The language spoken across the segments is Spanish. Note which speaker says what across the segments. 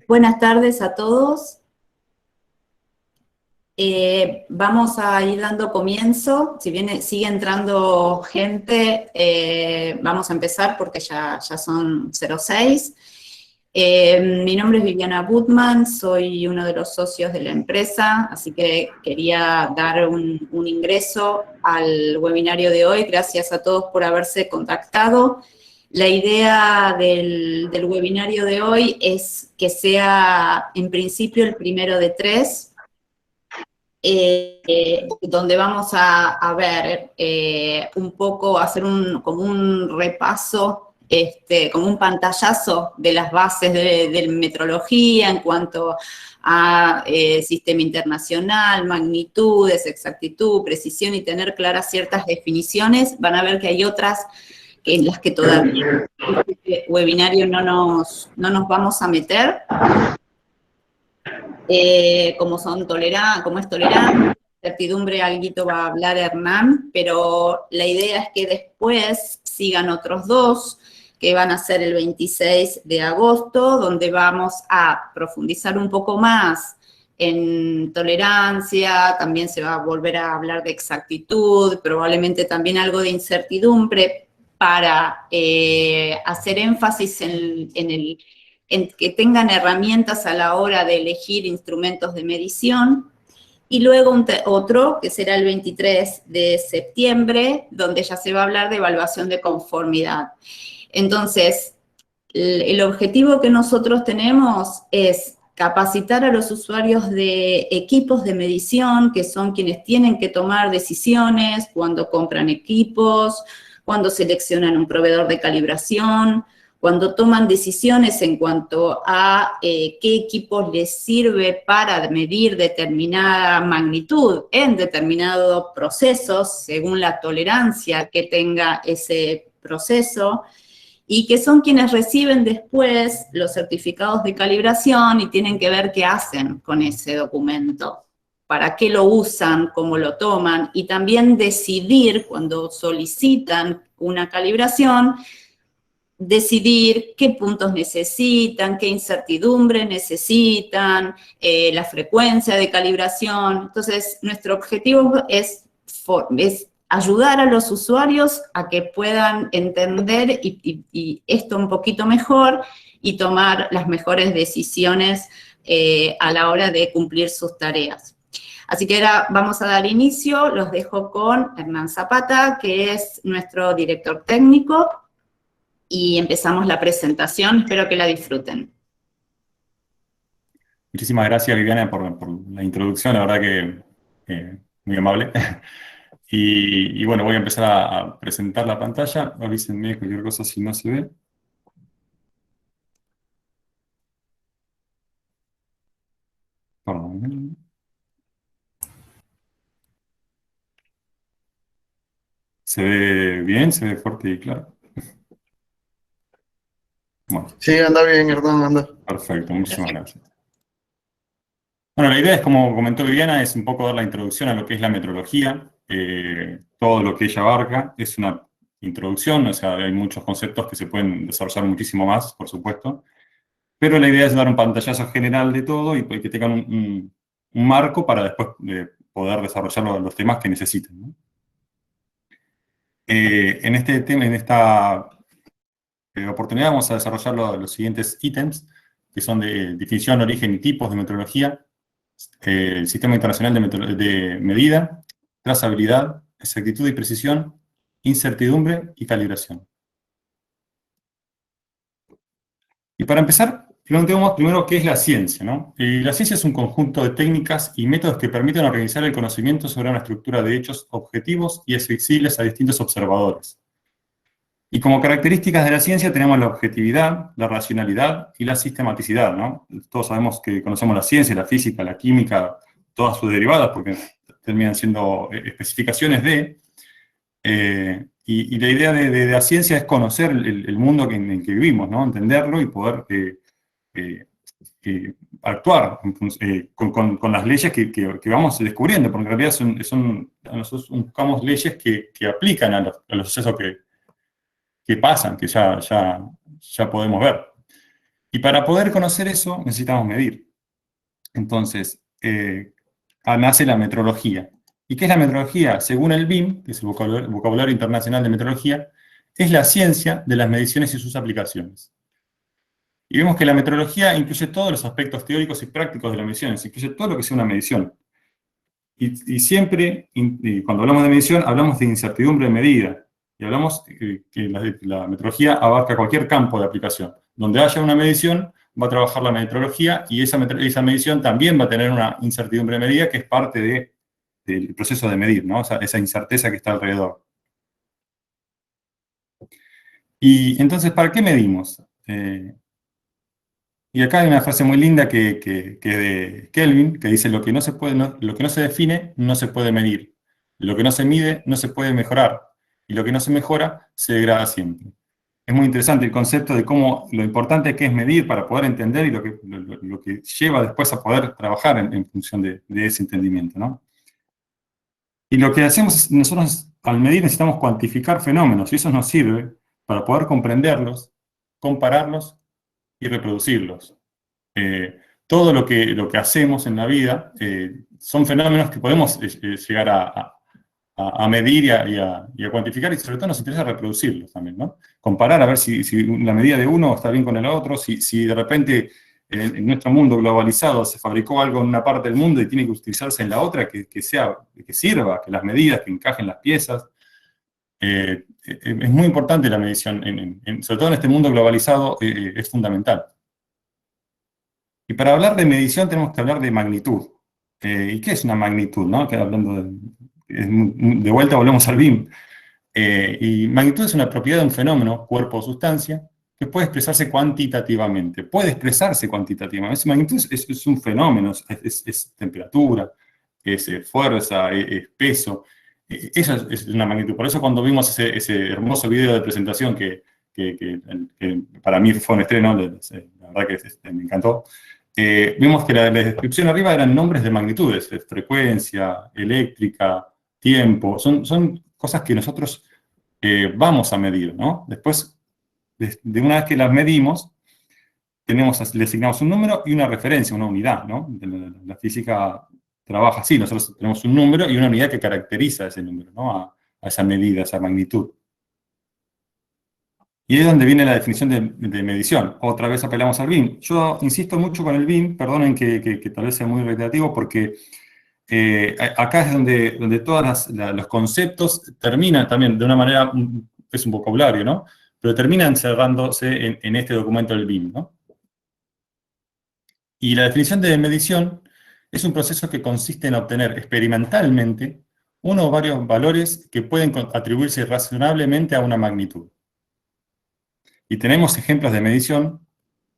Speaker 1: Buenas tardes a todos. Vamos a ir dando comienzo. Si bien sigue entrando gente, vamos a empezar porque ya son 06. Mi nombre es Viviana Butman, soy uno de los socios de la empresa, así que quería dar un ingreso al webinario de hoy. Gracias a todos por haberse contactado. La idea del webinario de hoy es que sea, en principio, el primero de 3, donde vamos a ver un poco, hacer como un repaso, como un pantallazo de las bases de metrología en cuanto a sistema internacional, magnitudes, exactitud, precisión y tener claras ciertas definiciones. Van a ver que hay otras en las que todavía en este webinario no nos vamos a meter, como es tolerancia, certidumbre, alguito va a hablar Hernán, pero la idea es que después sigan otros dos, que van a ser el 26 de agosto, donde vamos a profundizar un poco más en tolerancia, también se va a volver a hablar de exactitud, probablemente también algo de incertidumbre, para hacer énfasis en que tengan herramientas a la hora de elegir instrumentos de medición. Y luego otro, que será el 23 de septiembre, donde ya se va a hablar de evaluación de conformidad. Entonces, el objetivo que nosotros tenemos es capacitar a los usuarios de equipos de medición, que son quienes tienen que tomar decisiones cuando compran equipos, cuando seleccionan un proveedor de calibración, cuando toman decisiones en cuanto a qué equipos les sirve para medir determinada magnitud en determinados procesos, según la tolerancia que tenga ese proceso, y que son quienes reciben después los certificados de calibración y tienen que ver qué hacen con ese documento, para qué lo usan, cómo lo toman, y también decidir, cuando solicitan una calibración, decidir qué puntos necesitan, qué incertidumbre necesitan, la frecuencia de calibración. Entonces, nuestro objetivo es ayudar a los usuarios a que puedan entender y esto un poquito mejor y tomar las mejores decisiones a la hora de cumplir sus tareas. Así que ahora vamos a dar inicio. Los dejo con Hernán Zapata, que es nuestro director técnico, y empezamos la presentación. Espero que la disfruten.
Speaker 2: Muchísimas gracias, Viviana, por la introducción, la verdad que muy amable. Y bueno, voy a empezar a presentar la pantalla. Avísenme cualquier cosa si no se ve. Perdón. ¿Se ve bien? ¿Se ve fuerte y claro? Bueno.
Speaker 3: Sí, anda bien, Hernán, anda.
Speaker 2: Perfecto, muchísimas gracias. Bueno, la idea es, como comentó Viviana, es un poco dar la introducción a lo que es la metrología, todo lo que ella abarca. Es una introducción, o sea, hay muchos conceptos que se pueden desarrollar muchísimo más, por supuesto, pero la idea es dar un pantallazo general de todo y que tengan un marco para después poder desarrollar los temas que necesiten, ¿no? En este tema, en esta oportunidad vamos a desarrollar los siguientes ítems, que son de definición, origen y tipos de metrología, el sistema internacional de medida, trazabilidad, exactitud y precisión, incertidumbre y calibración. Y para empezar, planteamos primero qué es la ciencia, ¿no? La ciencia es un conjunto de técnicas y métodos que permiten organizar el conocimiento sobre una estructura de hechos objetivos y accesibles a distintos observadores. Y como características de la ciencia tenemos la objetividad, la racionalidad y la sistematicidad, ¿no? Todos sabemos que conocemos la ciencia, la física, la química, todas sus derivadas, porque terminan siendo especificaciones de... y la idea de la ciencia es conocer el mundo en el que vivimos, ¿no? Entenderlo y poder actuar con las leyes que vamos descubriendo, porque en realidad nosotros buscamos leyes que aplican a los sucesos que pasan, que ya podemos ver. Y para poder conocer eso necesitamos medir. Entonces, nace la metrología. ¿Y qué es la metrología? Según el BIM, que es el Vocabulario Internacional de Metrología, es la ciencia de las mediciones y sus aplicaciones. Y vemos que la metrología incluye todos los aspectos teóricos y prácticos de las mediciones, incluye todo lo que sea una medición. Y siempre, cuando hablamos de medición, hablamos de incertidumbre de medida. Y hablamos que la metrología abarca cualquier campo de aplicación. Donde haya una medición, va a trabajar la metrología, y esa medición también va a tener una incertidumbre de medida que es parte del proceso de medir, ¿no? Esa incerteza que está alrededor. Y entonces, ¿para qué medimos? Y acá hay una frase muy linda que de Kelvin, que dice: lo que no se define, no se puede medir. Lo que no se mide, no se puede mejorar. Y lo que no se mejora, se degrada siempre. Es muy interesante el concepto de cómo lo importante que es medir para poder entender, y lo que lleva después a poder trabajar en función de ese entendimiento, ¿no? Y lo que hacemos es, nosotros al medir necesitamos cuantificar fenómenos, y eso nos sirve para poder comprenderlos, compararlos y reproducirlos. Todo lo que hacemos en la vida son fenómenos que podemos llegar a medir y a cuantificar, y sobre todo nos interesa reproducirlos también, ¿no? Comparar a ver si la medida de uno está bien con el otro, si de repente en nuestro mundo globalizado se fabricó algo en una parte del mundo y tiene que utilizarse en la otra, que sirva, que las medidas, que encajen las piezas. Es muy importante la medición, sobre todo en este mundo globalizado, es fundamental. Y para hablar de medición tenemos que hablar de magnitud. ¿Y qué es una magnitud, no? Que hablando de vuelta volvemos al BIM. Y magnitud es una propiedad de un fenómeno, cuerpo o sustancia, que puede expresarse cuantitativamente. Puede expresarse cuantitativamente. Magnitud es un fenómeno, es temperatura, es fuerza, es peso. Esa es una magnitud. Por eso cuando vimos ese hermoso video de presentación que para mí fue un estreno, la verdad que me encantó, vimos que la descripción arriba eran nombres de magnitudes, frecuencia, eléctrica, tiempo, son cosas que nosotros vamos a medir, ¿no? Después, de una vez que las medimos, le asignamos un número y una referencia, una unidad, ¿no? La física trabaja así, nosotros tenemos un número y una unidad que caracteriza ese número, ¿no? A esa medida, a esa magnitud. Y es donde viene la definición de medición. Otra vez apelamos al BIM. Yo insisto mucho con el BIM, perdonen que tal vez sea muy reiterativo, porque acá es donde todos los conceptos terminan también de una manera, es un vocabulario, ¿no? Pero terminan cerrándose en este documento del BIM, ¿no? Y la definición de medición es un proceso que consiste en obtener experimentalmente uno o varios valores que pueden atribuirse razonablemente a una magnitud. Y tenemos ejemplos de medición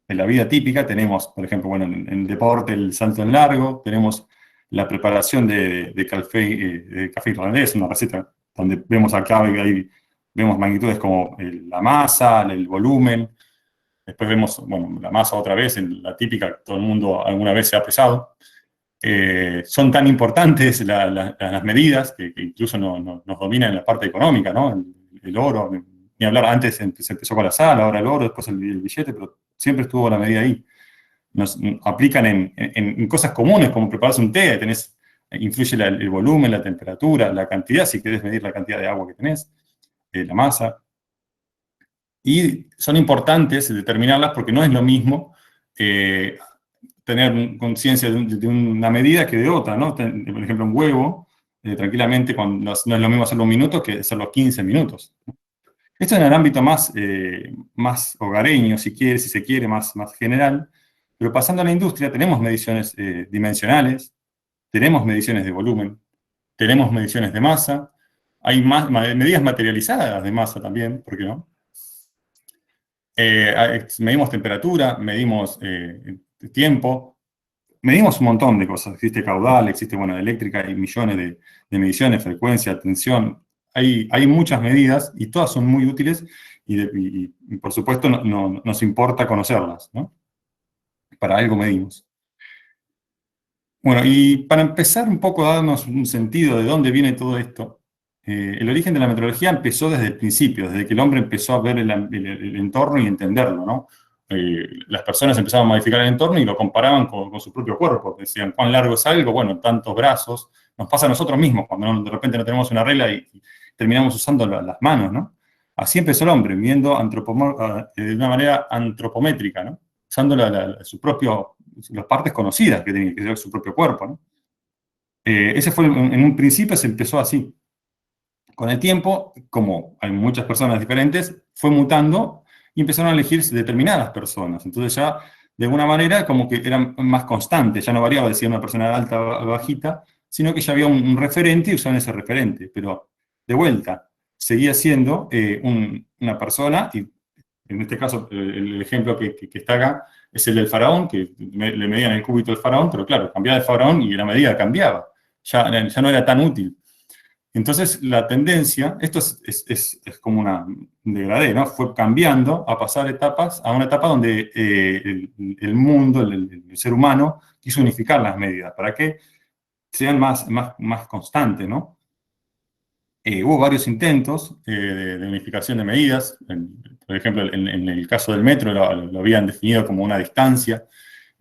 Speaker 2: en la vida típica. Tenemos, por ejemplo, bueno, en deporte, el salto en largo. Tenemos la preparación de café irlandés, una receta donde vemos acá, ahí vemos magnitudes como la masa, el volumen. Después vemos, bueno, la masa otra vez, en la típica, todo el mundo alguna vez se ha pesado. Son tan importantes las medidas que incluso nos dominan en la parte económica, ¿no? El oro, ni hablar, antes se empezó con la sal, ahora el oro, después el billete, pero siempre estuvo la medida ahí. Nos aplican en cosas comunes, como prepararse un té, influye el volumen, la temperatura, la cantidad, si querés medir la cantidad de agua que tenés, la masa. Y son importantes determinarlas porque no es lo mismo tener conciencia de una medida que de otra, ¿no? Por ejemplo, un huevo, tranquilamente, no es lo mismo hacerlo un minuto que hacerlo 15 minutos. Esto en el ámbito más hogareño, si se quiere, más general, pero pasando a la industria tenemos mediciones dimensionales, tenemos mediciones de volumen, tenemos mediciones de masa, hay medidas materializadas de masa también, ¿por qué no? Medimos temperatura, medimos tiempo, medimos un montón de cosas. Existe caudal, existe, bueno, eléctrica, hay millones de mediciones, frecuencia, tensión. Hay muchas medidas y todas son muy útiles y por supuesto nos importa conocerlas, ¿no? para algo medimos. Bueno, y para empezar un poco a darnos un sentido de dónde viene todo esto, el origen de la metrología empezó desde el principio, desde que el hombre empezó a ver el entorno y entenderlo, ¿no? Las personas empezaban a modificar el entorno y lo comparaban con su propio cuerpo. Decían, ¿cuán largo es algo? Bueno, tantos brazos. Nos pasa a nosotros mismos, cuando de repente no tenemos una regla y terminamos usando las manos, ¿no? Así empezó el hombre, viendo de una manera antropométrica, ¿no? Usando su propio, las partes conocidas que tiene, que es su propio cuerpo, ¿no? Ese fue, en un principio se empezó así. Con el tiempo, como hay muchas personas diferentes, fue mutando y empezaron a elegir determinadas personas. Entonces ya, de alguna manera, como que eran más constantes, ya no variaba de si era una persona alta o bajita, sino que ya había un referente y usaban ese referente. Pero, de vuelta, seguía siendo una persona, y en este caso el ejemplo que está acá es el del faraón, que le medían el cúbito del faraón, pero claro, cambiaba de faraón y la medida cambiaba. Ya no era tan útil. Entonces, la tendencia, esto es como un degradé, ¿no? Fue cambiando a pasar etapas, a una etapa donde el mundo, el ser humano, quiso unificar las medidas para que sean más constantes, ¿no? Hubo varios intentos de unificación de medidas. Por ejemplo, en el caso del metro lo habían definido como una distancia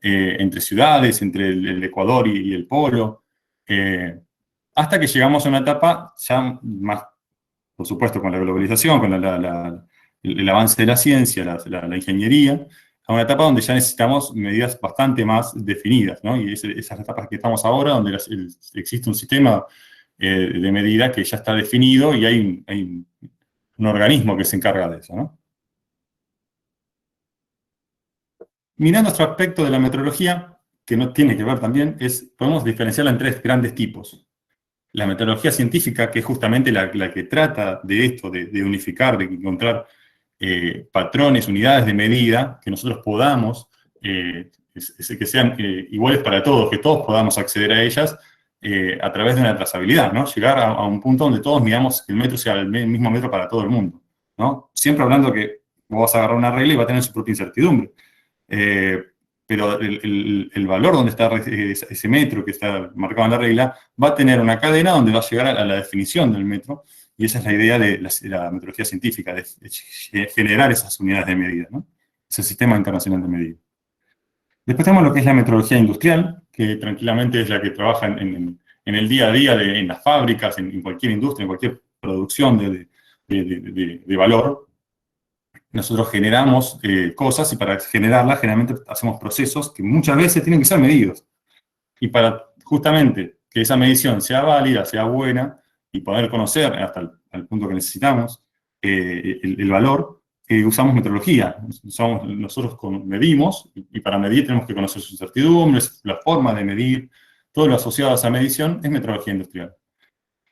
Speaker 2: entre ciudades, entre el Ecuador y el polo. Hasta que llegamos a una etapa ya más, por supuesto, con la globalización, con el avance de la ciencia, la ingeniería, a una etapa donde ya necesitamos medidas bastante más definidas, ¿no? Y esas etapas que estamos ahora, donde existe un sistema de medida que ya está definido y hay un organismo que se encarga de eso, ¿no? Mirando otro aspecto de la metrología, que no tiene que ver también, podemos diferenciarla en tres grandes tipos. La metodología científica, que es justamente la que trata de esto, de unificar, de encontrar patrones, unidades de medida, que nosotros podamos, que sean iguales para todos, que todos podamos acceder a ellas a través de una trazabilidad, ¿no? Llegar a un punto donde todos midamos que el metro sea el mismo metro para todo el mundo, ¿no? Siempre hablando que vos vas a agarrar una regla y va a tener su propia incertidumbre. Eh, pero el valor donde está ese metro que está marcado en la regla va a tener una cadena donde va a llegar a la definición del metro, y esa es la idea de la metodología científica, de generar esas unidades de medida, ¿no? Es el sistema internacional de medida. Después tenemos lo que es la metrología industrial, que tranquilamente es la que trabaja en el día a día, en las fábricas, en cualquier industria, en cualquier producción de valor. Nosotros generamos cosas y para generarlas generalmente hacemos procesos que muchas veces tienen que ser medidos. Y para justamente que esa medición sea válida, sea buena y poder conocer hasta el punto que necesitamos el valor, usamos metrología. Nosotros medimos y para medir tenemos que conocer sus incertidumbres, la forma de medir, todo lo asociado a esa medición es metrología industrial.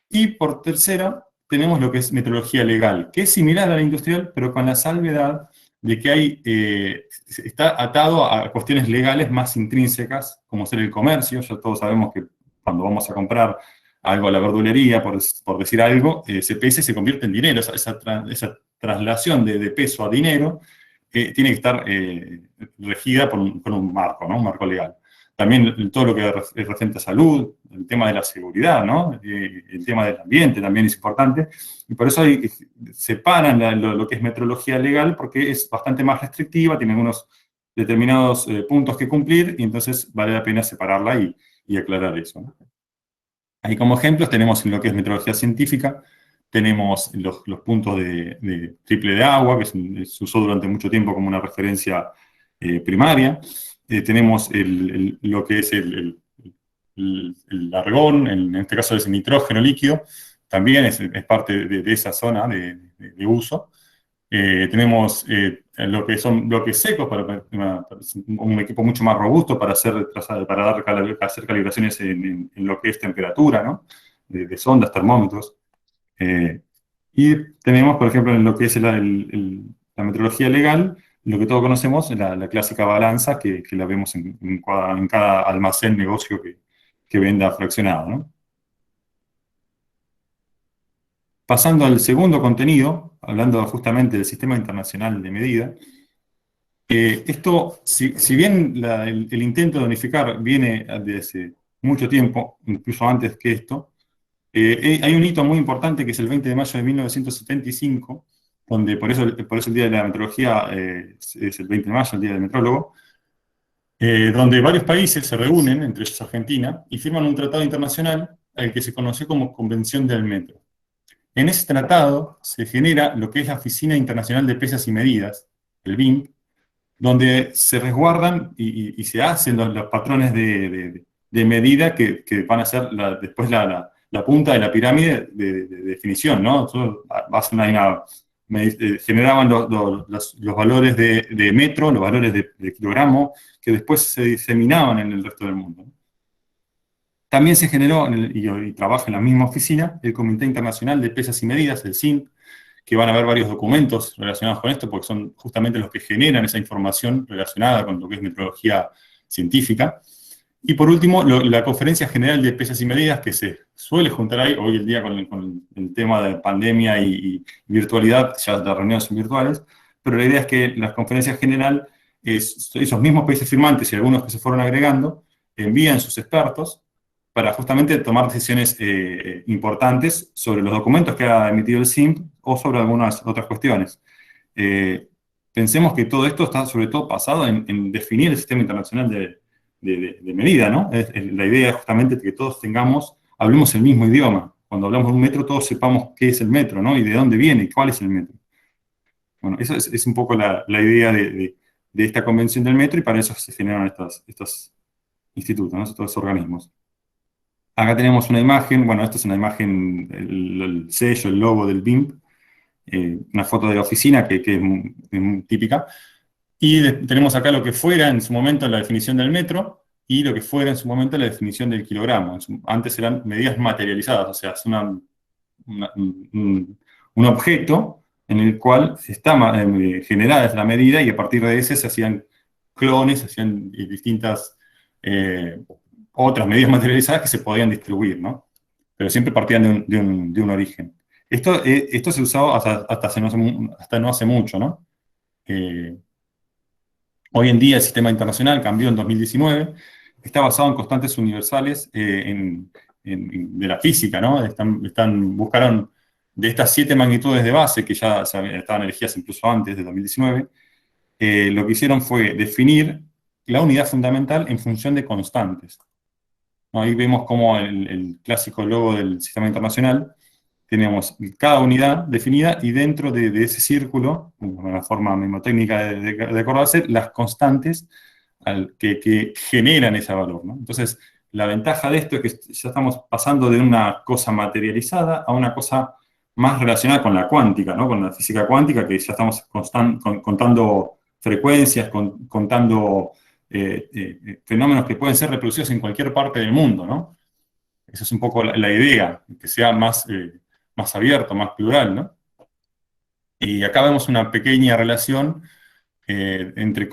Speaker 2: Y por tercera, tenemos lo que es metrología legal, que es similar a la industrial, pero con la salvedad de que está atado a cuestiones legales más intrínsecas, como ser el comercio. Ya todos sabemos que cuando vamos a comprar algo a la verdulería, por decir algo, ese peso se convierte en dinero. Esa traslación de peso a dinero tiene que estar regida por un marco, ¿no? Un marco legal. También todo lo que es referente a salud, el tema de la seguridad, ¿no? El tema del ambiente también es importante. Y por eso separan lo que es metrología legal, porque es bastante más restrictiva, tiene algunos determinados puntos que cumplir, y entonces vale la pena separarla y aclarar eso, ¿no? Ahí como ejemplos tenemos en lo que es metrología científica, tenemos los puntos de triple de agua, que se usó durante mucho tiempo como una referencia primaria. Tenemos lo que es el argón, en este caso es el nitrógeno líquido, también es parte de esa zona de uso. Tenemos lo que son bloques secos para un equipo mucho más robusto para hacer calibraciones en lo que es temperatura, ¿no? De sondas, termómetros. Y tenemos, por ejemplo, en lo que es la metrología legal, lo que todos conocemos, la clásica balanza que la vemos en cada almacén, negocio que venda fraccionado, ¿no? Pasando al segundo contenido, hablando justamente del Sistema Internacional de Medida, Esto, si bien el intento de unificar viene desde hace mucho tiempo, incluso antes que esto, hay un hito muy importante que es el 20 de mayo de 1975, donde por eso el Día de la Metrología es el 20 de mayo, el Día del Metrólogo, donde varios países se reúnen, entre ellos Argentina, y firman un tratado internacional al que se conoció como Convención del Metro. En ese tratado se genera lo que es la Oficina Internacional de Pesas y Medidas, el BIM, donde se resguardan y se hacen los patrones de medida que van a ser después la punta de la pirámide de definición, ¿no? Generaban los valores de metro, los valores de kilogramo, que después se diseminaban en el resto del mundo. También se generó, y trabaja en la misma oficina, el Comité Internacional de Pesas y Medidas, el CIM, que van a haber varios documentos relacionados con esto, porque son justamente los que generan esa información relacionada con lo que es metrología científica. Y por último, la Conferencia General de Pesas y Medidas, que se suele juntar ahí, hoy en día con el tema de pandemia y virtualidad, ya las reuniones son virtuales, pero la idea es que la Conferencia General, esos mismos países firmantes y algunos que se fueron agregando, envían sus expertos para justamente tomar decisiones importantes sobre los documentos que ha emitido el CIM o sobre algunas otras cuestiones. Pensemos que todo esto está sobre todo basado en definir el sistema internacional de medida, ¿no? La idea es justamente que todos hablemos el mismo idioma. Cuando hablamos de un metro, todos sepamos qué es el metro, ¿no? Y de dónde viene, y cuál es el metro. Bueno, eso es un poco la idea de esta convención del metro, y para eso se generan estos institutos, ¿no? Estos organismos. Acá tenemos una imagen, bueno, esta es una imagen, el sello, el logo del BIM, una foto de la oficina que es muy típica, y tenemos acá lo que fuera en su momento la definición del metro, y lo que fuera en su momento la definición del kilogramo. Antes eran medidas materializadas, o sea, es un objeto en el cual está generada la medida, y a partir de ese se hacían clones, se hacían distintas otras medidas materializadas que se podían distribuir, ¿no? Pero siempre partían de un origen. Esto se usaba hasta no hace mucho, ¿no? Hoy en día el sistema internacional cambió en 2019, está basado en constantes universales de la física, ¿no? Buscaron de estas 7 magnitudes de base, que ya estaban elegidas incluso antes de 2019, lo que hicieron fue definir la unidad fundamental en función de constantes. Ahí vemos como el clásico logo del sistema internacional, tenemos cada unidad definida y dentro de ese círculo, una forma mnemotécnica de acordarse, las constantes que generan ese valor, ¿no? Entonces, la ventaja de esto es que ya estamos pasando de una cosa materializada a una cosa más relacionada con la cuántica, ¿no? Con la física cuántica, que ya estamos contando frecuencias, contando fenómenos que pueden ser reproducidos en cualquier parte del mundo, ¿no? Esa es un poco la idea, que sea más abierto, más plural, ¿no? Y acá vemos una pequeña relación entre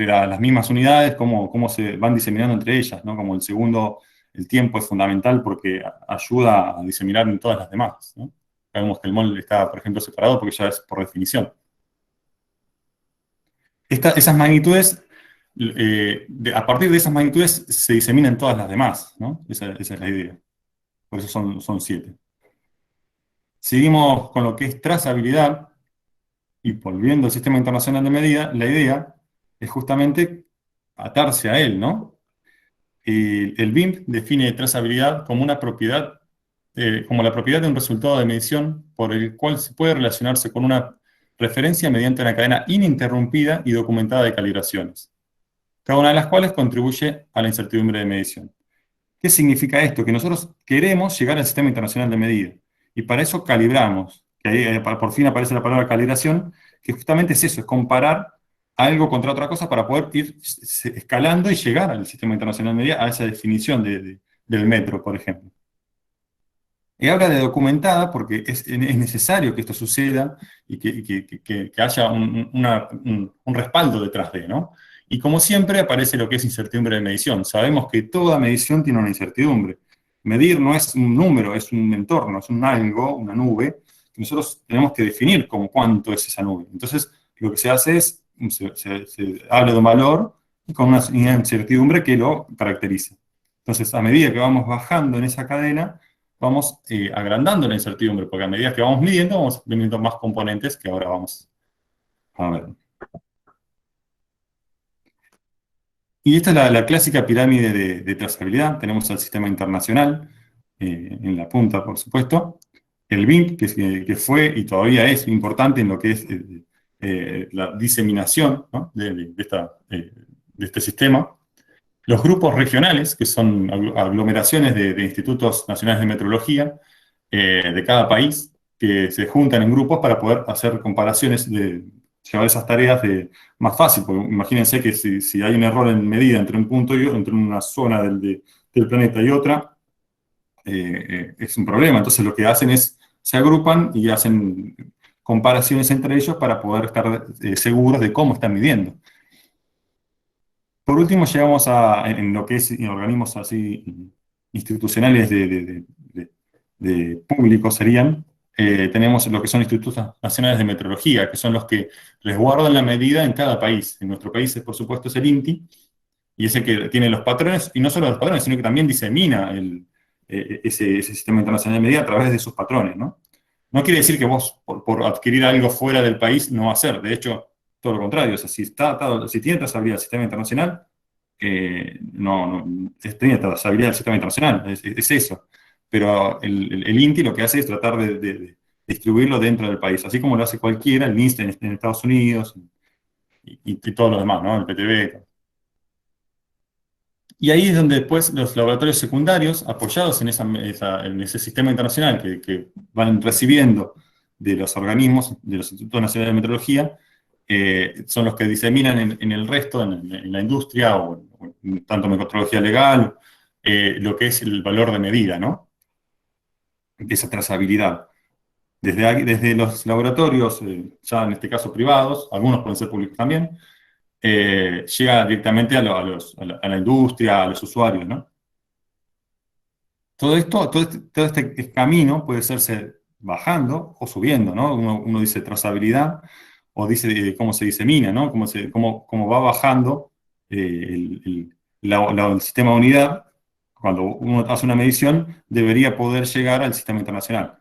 Speaker 2: las mismas unidades, cómo se van diseminando entre ellas, ¿no? Como el tiempo es fundamental porque ayuda a diseminar en todas las demás, ¿no? Acá vemos que el mol está, por ejemplo, separado porque ya es por definición. Esas magnitudes, a partir de esas magnitudes se diseminan todas las demás, ¿no? Esa es la idea. Por eso son 7. Seguimos con lo que es trazabilidad, y volviendo al sistema internacional de medida, la idea es justamente atarse a él, ¿no? El BIM define trazabilidad como una propiedad, como la propiedad de un resultado de medición por el cual se puede relacionarse con una referencia mediante una cadena ininterrumpida y documentada de calibraciones, cada una de las cuales contribuye a la incertidumbre de medición. ¿Qué significa esto? Que nosotros queremos llegar al sistema internacional de medida, y para eso calibramos, que ahí por fin aparece la palabra calibración, que justamente es eso, es comparar algo contra otra cosa para poder ir escalando y llegar al sistema internacional de medida, a esa definición del metro, por ejemplo. Y habla de documentada porque es necesario que esto suceda y que haya un respaldo detrás de, ¿no? Y como siempre aparece lo que es incertidumbre de medición. Sabemos que toda medición tiene una incertidumbre. Medir no es un número, es un entorno, es un algo, una nube, que nosotros tenemos que definir como cuánto es esa nube. Entonces, lo que se hace es se habla de un valor y con una incertidumbre que lo caracteriza. Entonces, a medida que vamos bajando en esa cadena, vamos agrandando la incertidumbre, porque a medida que vamos midiendo, vamos viendo más componentes que ahora vamos a ver. Y esta es la clásica pirámide de trazabilidad. Tenemos el sistema internacional en la punta, por supuesto. El BIM, que fue y todavía es importante en lo que es la diseminación, ¿no?, de este sistema. Los grupos regionales, que son aglomeraciones de institutos nacionales de metrología de cada país, que se juntan en grupos para poder hacer comparaciones, llevar esas tareas más fácil, porque imagínense que si hay un error en medida entre un punto y otro, entre una zona del planeta y otra, es un problema. Entonces lo que hacen es, se agrupan y hacen comparaciones entre ellos para poder estar seguros de cómo están midiendo. Por último, llegamos en lo que es organismos así institucionales de públicos serían, tenemos lo que son institutos nacionales de metrología, que son los que resguardan la medida en cada país. En nuestro país, por supuesto, es el INTI, y es el que tiene los patrones, y no solo los patrones, sino que también disemina ese sistema internacional de medida a través de sus patrones, ¿no? No quiere decir que vos, por adquirir algo fuera del país, no va a ser. De hecho, todo lo contrario. O sea, si tiene trazabilidad el sistema internacional, tiene trazabilidad del sistema internacional, es eso. Pero el INTI lo que hace es tratar de distribuirlo dentro del país, así como lo hace cualquiera, el NIST en Estados Unidos y todo lo demás, ¿no? El PTB. Y ahí es donde después los laboratorios secundarios, apoyados en ese sistema internacional que van recibiendo de los organismos, de los Institutos Nacionales de Metrología, son los que diseminan en el resto, en la industria, o tanto metrología legal, lo que es el valor de medida, ¿no? De esa trazabilidad. Desde los laboratorios, ya en este caso privados, algunos pueden ser públicos también, llega directamente a la industria, a los usuarios, ¿no? Todo este camino puede hacerse bajando o subiendo, ¿no? Uno dice trazabilidad, o dice cómo se disemina, ¿no? Cómo va bajando el sistema de unidad. Cuando uno hace una medición, debería poder llegar al sistema internacional.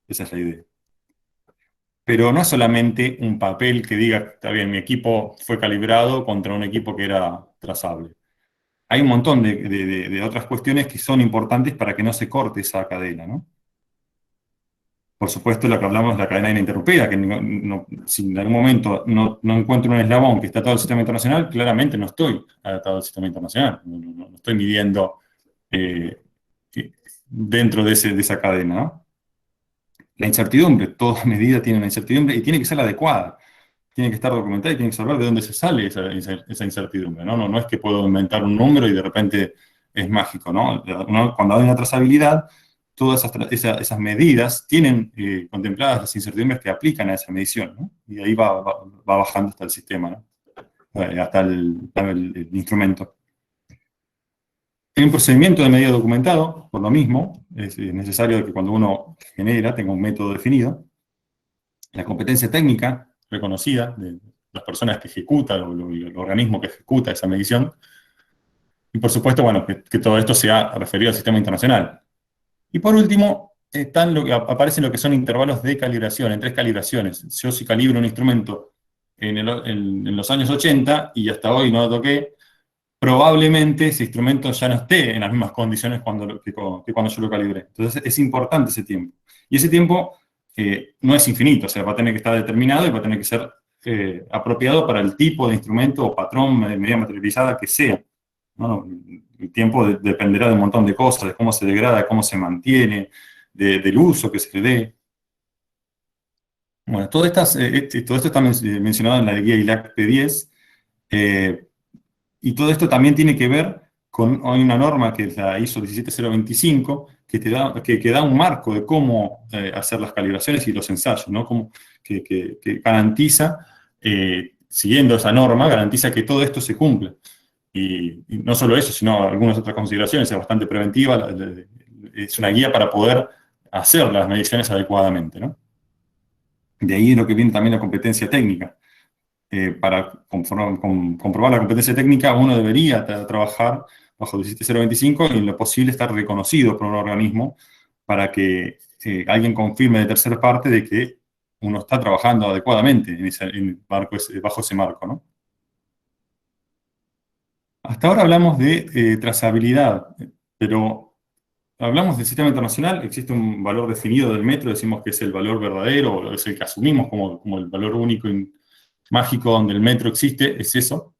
Speaker 2: Esa es la idea. Pero no es solamente un papel que diga, está bien, mi equipo fue calibrado contra un equipo que era trazable. Hay un montón de otras cuestiones que son importantes para que no se corte esa cadena, ¿no? Por supuesto, lo que hablamos es la cadena ininterrumpida, que si en algún momento no encuentro un eslabón que está atado al sistema internacional, claramente no estoy atado al sistema internacional, no estoy midiendo dentro de esa cadena, ¿no? La incertidumbre, toda medida tiene una incertidumbre y tiene que ser la adecuada. Tiene que estar documentada y tiene que saber de dónde se sale esa incertidumbre, ¿no? No es que puedo inventar un número y de repente es mágico, ¿no? Cuando hay una trazabilidad, todas esas medidas tienen contempladas las incertidumbres que aplican a esa medición, ¿no? Y ahí va bajando hasta el sistema, ¿no? Hasta el instrumento. Hay un procedimiento de medida documentado, por lo mismo, es necesario que cuando uno genera tenga un método definido. La competencia técnica reconocida de las personas que ejecutan, o el organismo que ejecuta esa medición. Y por supuesto, bueno, que todo esto sea referido al sistema internacional. Y por último, aparecen lo que son intervalos de calibración, en 3 calibraciones. Yo si calibro un instrumento en los años 80 y hasta hoy no lo toqué, probablemente ese instrumento ya no esté en las mismas condiciones que cuando yo lo calibré. Entonces es importante ese tiempo. Y ese tiempo no es infinito, o sea, va a tener que estar determinado y va a tener que ser apropiado para el tipo de instrumento o patrón, medida materializada que sea, ¿no? El tiempo dependerá de un montón de cosas, de cómo se degrada, cómo se mantiene, del uso que se le dé. Bueno, todo esto está mencionado en la guía ILAC P10, y todo esto también tiene que ver hay una norma que es la ISO 17025, que da un marco de cómo hacer las calibraciones y los ensayos, ¿no? Que garantiza, siguiendo esa norma, garantiza que todo esto se cumpla. Y no solo eso, sino algunas otras consideraciones, es bastante preventiva, es una guía para poder hacer las mediciones adecuadamente, ¿no? De ahí es lo que viene también la competencia técnica. para comprobar la competencia técnica, uno debería trabajar bajo 17025 y en lo posible estar reconocido por un organismo para que alguien confirme de tercera parte de que uno está trabajando adecuadamente bajo ese marco, ¿no? Hasta ahora hablamos de trazabilidad, pero hablamos del sistema internacional, existe un valor definido del metro, decimos que es el valor verdadero, o es el que asumimos como el valor único y mágico donde el metro existe, es eso.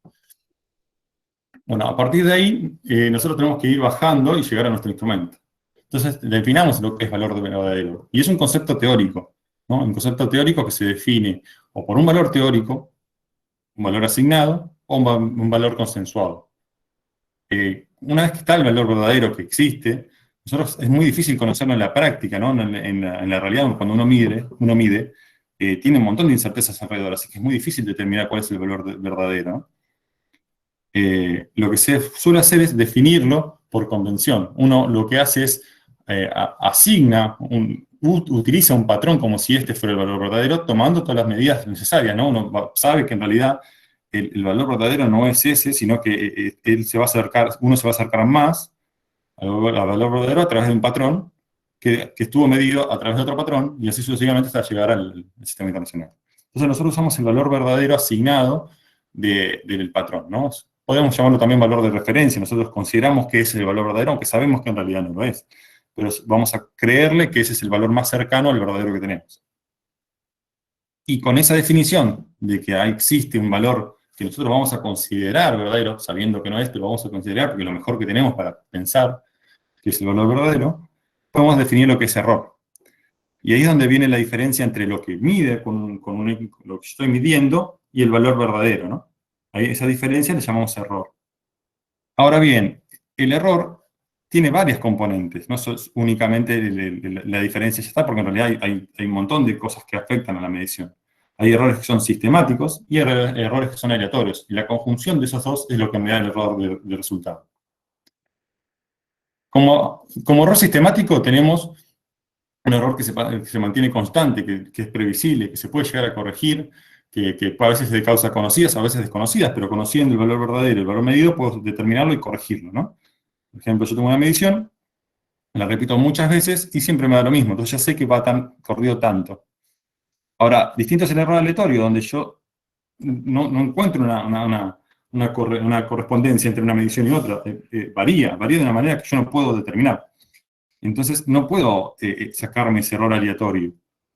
Speaker 2: Bueno, a partir de ahí, nosotros tenemos que ir bajando y llegar a nuestro instrumento. Entonces, definamos lo que es valor verdadero. Y es un concepto teórico, ¿no? Un concepto teórico que se define o por un valor teórico, un valor asignado, o un valor consensuado. Una vez que está el valor verdadero que existe, nosotros es muy difícil conocerlo en la práctica, ¿no? En la realidad, cuando uno mide tiene un montón de incertezas alrededor, así que es muy difícil determinar cuál es el valor verdadero, ¿no? Lo que se suele hacer es definirlo por convención. Uno lo que hace es asigna, utiliza un patrón como si este fuera el valor verdadero, tomando todas las medidas necesarias, ¿no? Uno sabe que en realidad el valor verdadero no es ese, sino que uno se va a acercar más al valor verdadero a través de un patrón que estuvo medido a través de otro patrón, y así sucesivamente hasta llegar al sistema internacional. Entonces nosotros usamos el valor verdadero asignado del patrón, ¿no? Podemos llamarlo también valor de referencia, nosotros consideramos que ese es el valor verdadero, aunque sabemos que en realidad no lo es. Pero vamos a creerle que ese es el valor más cercano al verdadero que tenemos. Y con esa definición de que existe un valor que nosotros vamos a considerar verdadero, sabiendo que no es, pero lo vamos a considerar porque es lo mejor que tenemos para pensar que es el valor verdadero, podemos definir lo que es error. Y ahí es donde viene la diferencia entre lo que mide lo que estoy midiendo y el valor verdadero, ¿no? Ahí esa diferencia le llamamos error. Ahora bien, el error tiene varias componentes, no es únicamente la diferencia ya está, porque en realidad hay un montón de cosas que afectan a la medición. Hay errores que son sistemáticos y errores que son aleatorios, y la conjunción de esos dos es lo que me da el error de resultado. Como error sistemático tenemos un error que se mantiene constante, que es previsible, que se puede llegar a corregir, que a veces es de causas conocidas, a veces desconocidas, pero conociendo el valor verdadero y el valor medido, puedo determinarlo y corregirlo, ¿no? Por ejemplo, yo tengo una medición, la repito muchas veces y siempre me da lo mismo, entonces ya sé que va corrido tanto. Ahora, distinto es el error aleatorio, donde yo no encuentro una correspondencia entre una medición y otra, varía de una manera que yo no puedo determinar. Entonces no puedo sacarme ese error aleatorio,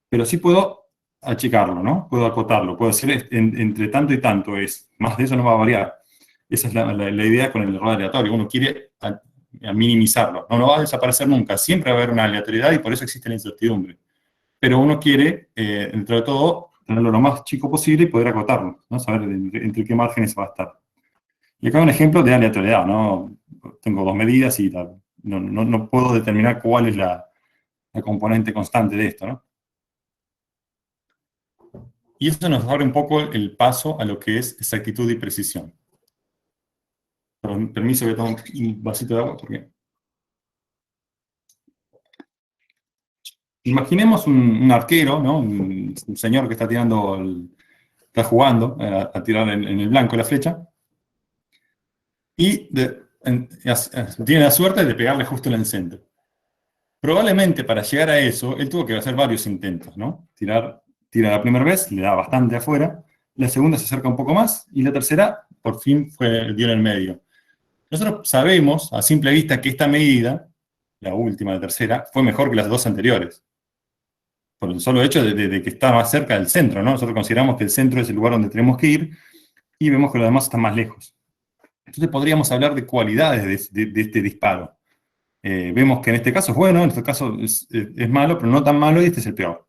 Speaker 2: pero sí puedo achicarlo, ¿no? Puedo acotarlo, puedo decir entre tanto y tanto más de eso no va a variar. Esa es la idea con el error aleatorio, uno quiere a minimizarlo, no va a desaparecer nunca, siempre va a haber una aleatoriedad y por eso existe la incertidumbre. Pero uno quiere, dentro de todo, tenerlo lo más chico posible y poder acotarlo, ¿no? Saber entre qué márgenes va a estar. Y acá un ejemplo de aleatoriedad, ¿no? Tengo dos medidas y no puedo determinar cuál es la componente constante de esto, ¿no? Y eso nos abre un poco el paso a lo que es exactitud y precisión. Permiso que tomo un vasito de agua, porque... Imaginemos un arquero, ¿no? Un señor que está está jugando a tirar en el blanco la flecha, y tiene la suerte de pegarle justo en el centro. Probablemente para llegar a eso, él tuvo que hacer varios intentos, ¿no? Tira la primera vez, le da bastante afuera, la segunda se acerca un poco más, y la tercera, por fin, dio en el medio. Nosotros sabemos, a simple vista, que esta medida, la última, la tercera, fue mejor que las dos anteriores. Por el solo hecho de que está más cerca del centro, ¿no? Nosotros consideramos que el centro es el lugar donde tenemos que ir, y vemos que los demás están más lejos. Entonces podríamos hablar de cualidades de este disparo. Vemos que en este caso es bueno, en este caso es malo, pero no tan malo, y este es el peor.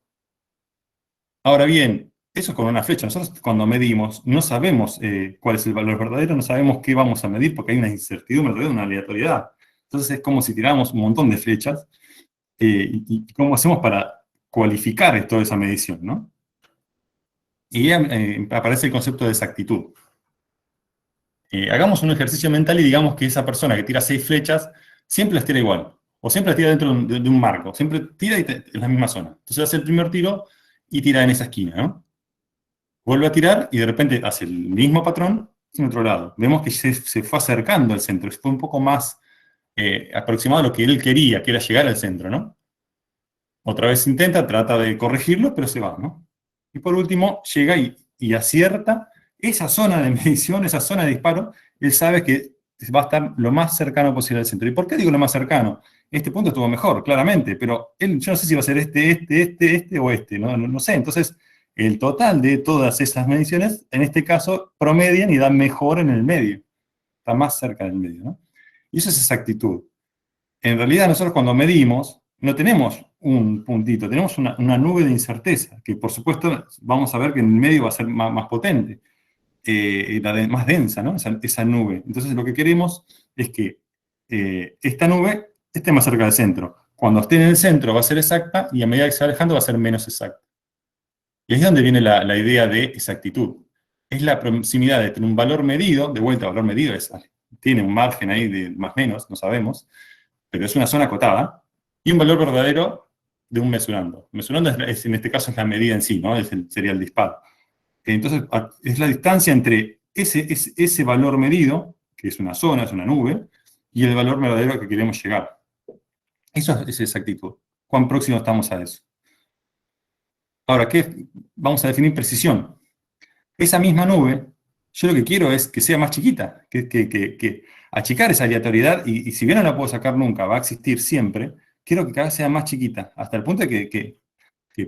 Speaker 2: Ahora bien, eso es con una flecha. Nosotros cuando medimos no sabemos cuál es el valor verdadero, no sabemos qué vamos a medir porque hay una incertidumbre, una aleatoriedad. Entonces es como si tiráramos un montón de flechas y cómo hacemos para cualificar toda esa medición, ¿no? Y aparece el concepto de exactitud. Hagamos un ejercicio mental y digamos que esa persona que tira 6 flechas siempre las tira igual, o siempre las tira dentro de un marco, siempre tira en la misma zona. Entonces hace el primer tiro y tira en esa esquina, ¿no? vuelve a tirar y de repente hace el mismo patrón en otro lado. Vemos que se fue acercando al centro, fue un poco más aproximado a lo que él quería, que era llegar al centro, ¿no? Otra vez intenta, trata de corregirlo, pero se va, ¿no? Y por último, llega y acierta esa zona de medición, esa zona de disparo, él sabe que va a estar lo más cercano posible al centro. ¿Y por qué digo lo más cercano? Este punto estuvo mejor, claramente, pero él, yo no sé si va a ser este o este, no sé. Entonces, el total de todas esas mediciones, en este caso, promedian y dan mejor en el medio. Está más cerca del medio, ¿no? Y eso es exactitud. En realidad, nosotros cuando medimos, no tenemos un puntito, tenemos una nube de incerteza, que por supuesto vamos a ver que en el medio va a ser más potente, más densa, ¿no? Esa nube. Entonces lo que queremos es que esta nube esté más cerca del centro. Cuando esté en el centro va a ser exacta y a medida que se va alejando va a ser menos exacta. Y ahí es donde viene la idea de exactitud. Es la proximidad de tener un valor medido, de vuelta, valor medido tiene un margen ahí de más o menos, no sabemos, pero es una zona acotada, y un valor verdadero de un mesurando. Mesurando en este caso es la medida en sí, ¿no? Sería el disparo. Entonces, es la distancia entre ese valor medido, que es una zona, es una nube, y el valor verdadero al que queremos llegar. Eso es exactitud. ¿Cuán próximo estamos a eso? Ahora, vamos a definir precisión. Esa misma nube, yo lo que quiero es que sea más chiquita, que achicar esa aleatoriedad, y si bien no la puedo sacar nunca, va a existir siempre, quiero que cada vez sea más chiquita, hasta el punto de que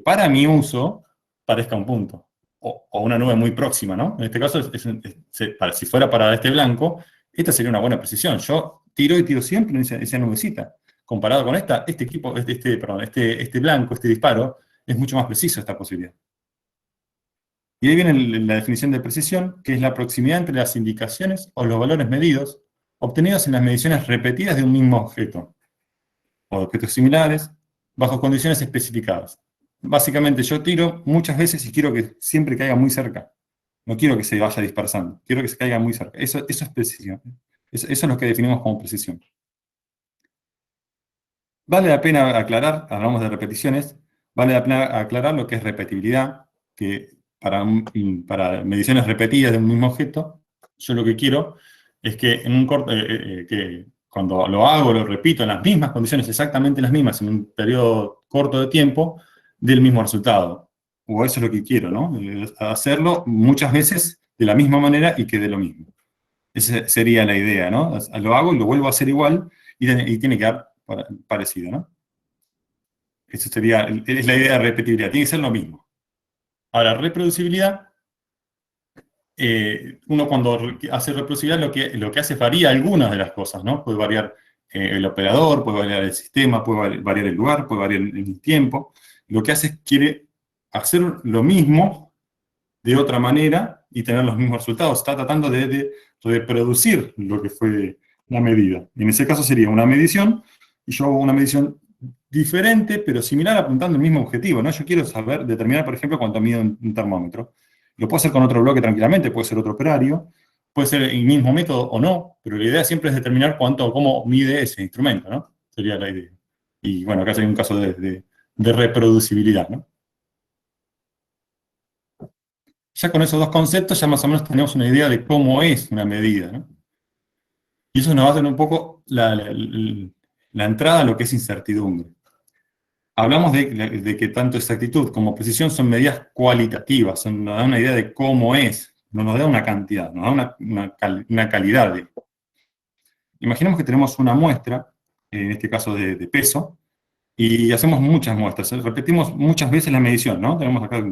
Speaker 2: para mi uso parezca un punto, o una nube muy próxima, ¿no? En este caso, si fuera para este blanco, esta sería una buena precisión. Yo tiro y tiro siempre en esa nubecita. Comparado con este blanco, este disparo, es mucho más preciso esta posibilidad. Y ahí viene la definición de precisión, que es la proximidad entre las indicaciones o los valores medidos obtenidos en las mediciones repetidas de un mismo objeto, o de objetos similares, bajo condiciones especificadas. Básicamente yo tiro muchas veces y quiero que siempre caiga muy cerca. No quiero que se vaya dispersando, quiero que se caiga muy cerca. Eso es precisión. Eso es lo que definimos como precisión. Vale la pena aclarar, hablamos de repeticiones, vale la pena aclarar lo que es repetibilidad, que para mediciones repetidas de un mismo objeto, yo lo que quiero es que que cuando lo hago, lo repito en las mismas condiciones, exactamente las mismas, en un periodo corto de tiempo, dé el mismo resultado. O eso es lo que quiero, ¿no? Hacerlo muchas veces de la misma manera y que dé lo mismo. Esa sería la idea, ¿no? Lo hago y lo vuelvo a hacer igual y tiene que dar parecido, ¿no? Eso es la idea de repetibilidad, tiene que ser lo mismo. Ahora, reproducibilidad, uno cuando hace reproducibilidad lo que hace es varía algunas de las cosas, ¿no? Puede variar el operador, puede variar el sistema, puede variar el lugar, puede variar el tiempo. Lo que hace es quiere hacer lo mismo de otra manera y tener los mismos resultados. Está tratando de reproducir lo que fue la medida. En ese caso sería una medición, y yo hago una medición diferente, pero similar, apuntando al mismo objetivo, ¿no? Yo quiero determinar, por ejemplo, cuánto mide un termómetro. Lo puedo hacer con otro bloque tranquilamente, puede ser otro operario, puede ser el mismo método o no, pero la idea siempre es determinar cómo mide ese instrumento, ¿no? Sería la idea. Y bueno, acá hay un caso de reproducibilidad, ¿no? Ya con esos dos conceptos ya más o menos tenemos una idea de cómo es una medida, ¿no? Y eso nos va a dar un poco la entrada a lo que es incertidumbre. Hablamos de que tanto exactitud como precisión son medidas cualitativas, nos da una idea de cómo es, no nos da una cantidad, nos da una calidad. Imaginemos que tenemos una muestra, en este caso de peso, y hacemos muchas muestras, repetimos muchas veces la medición, ¿no? Tenemos acá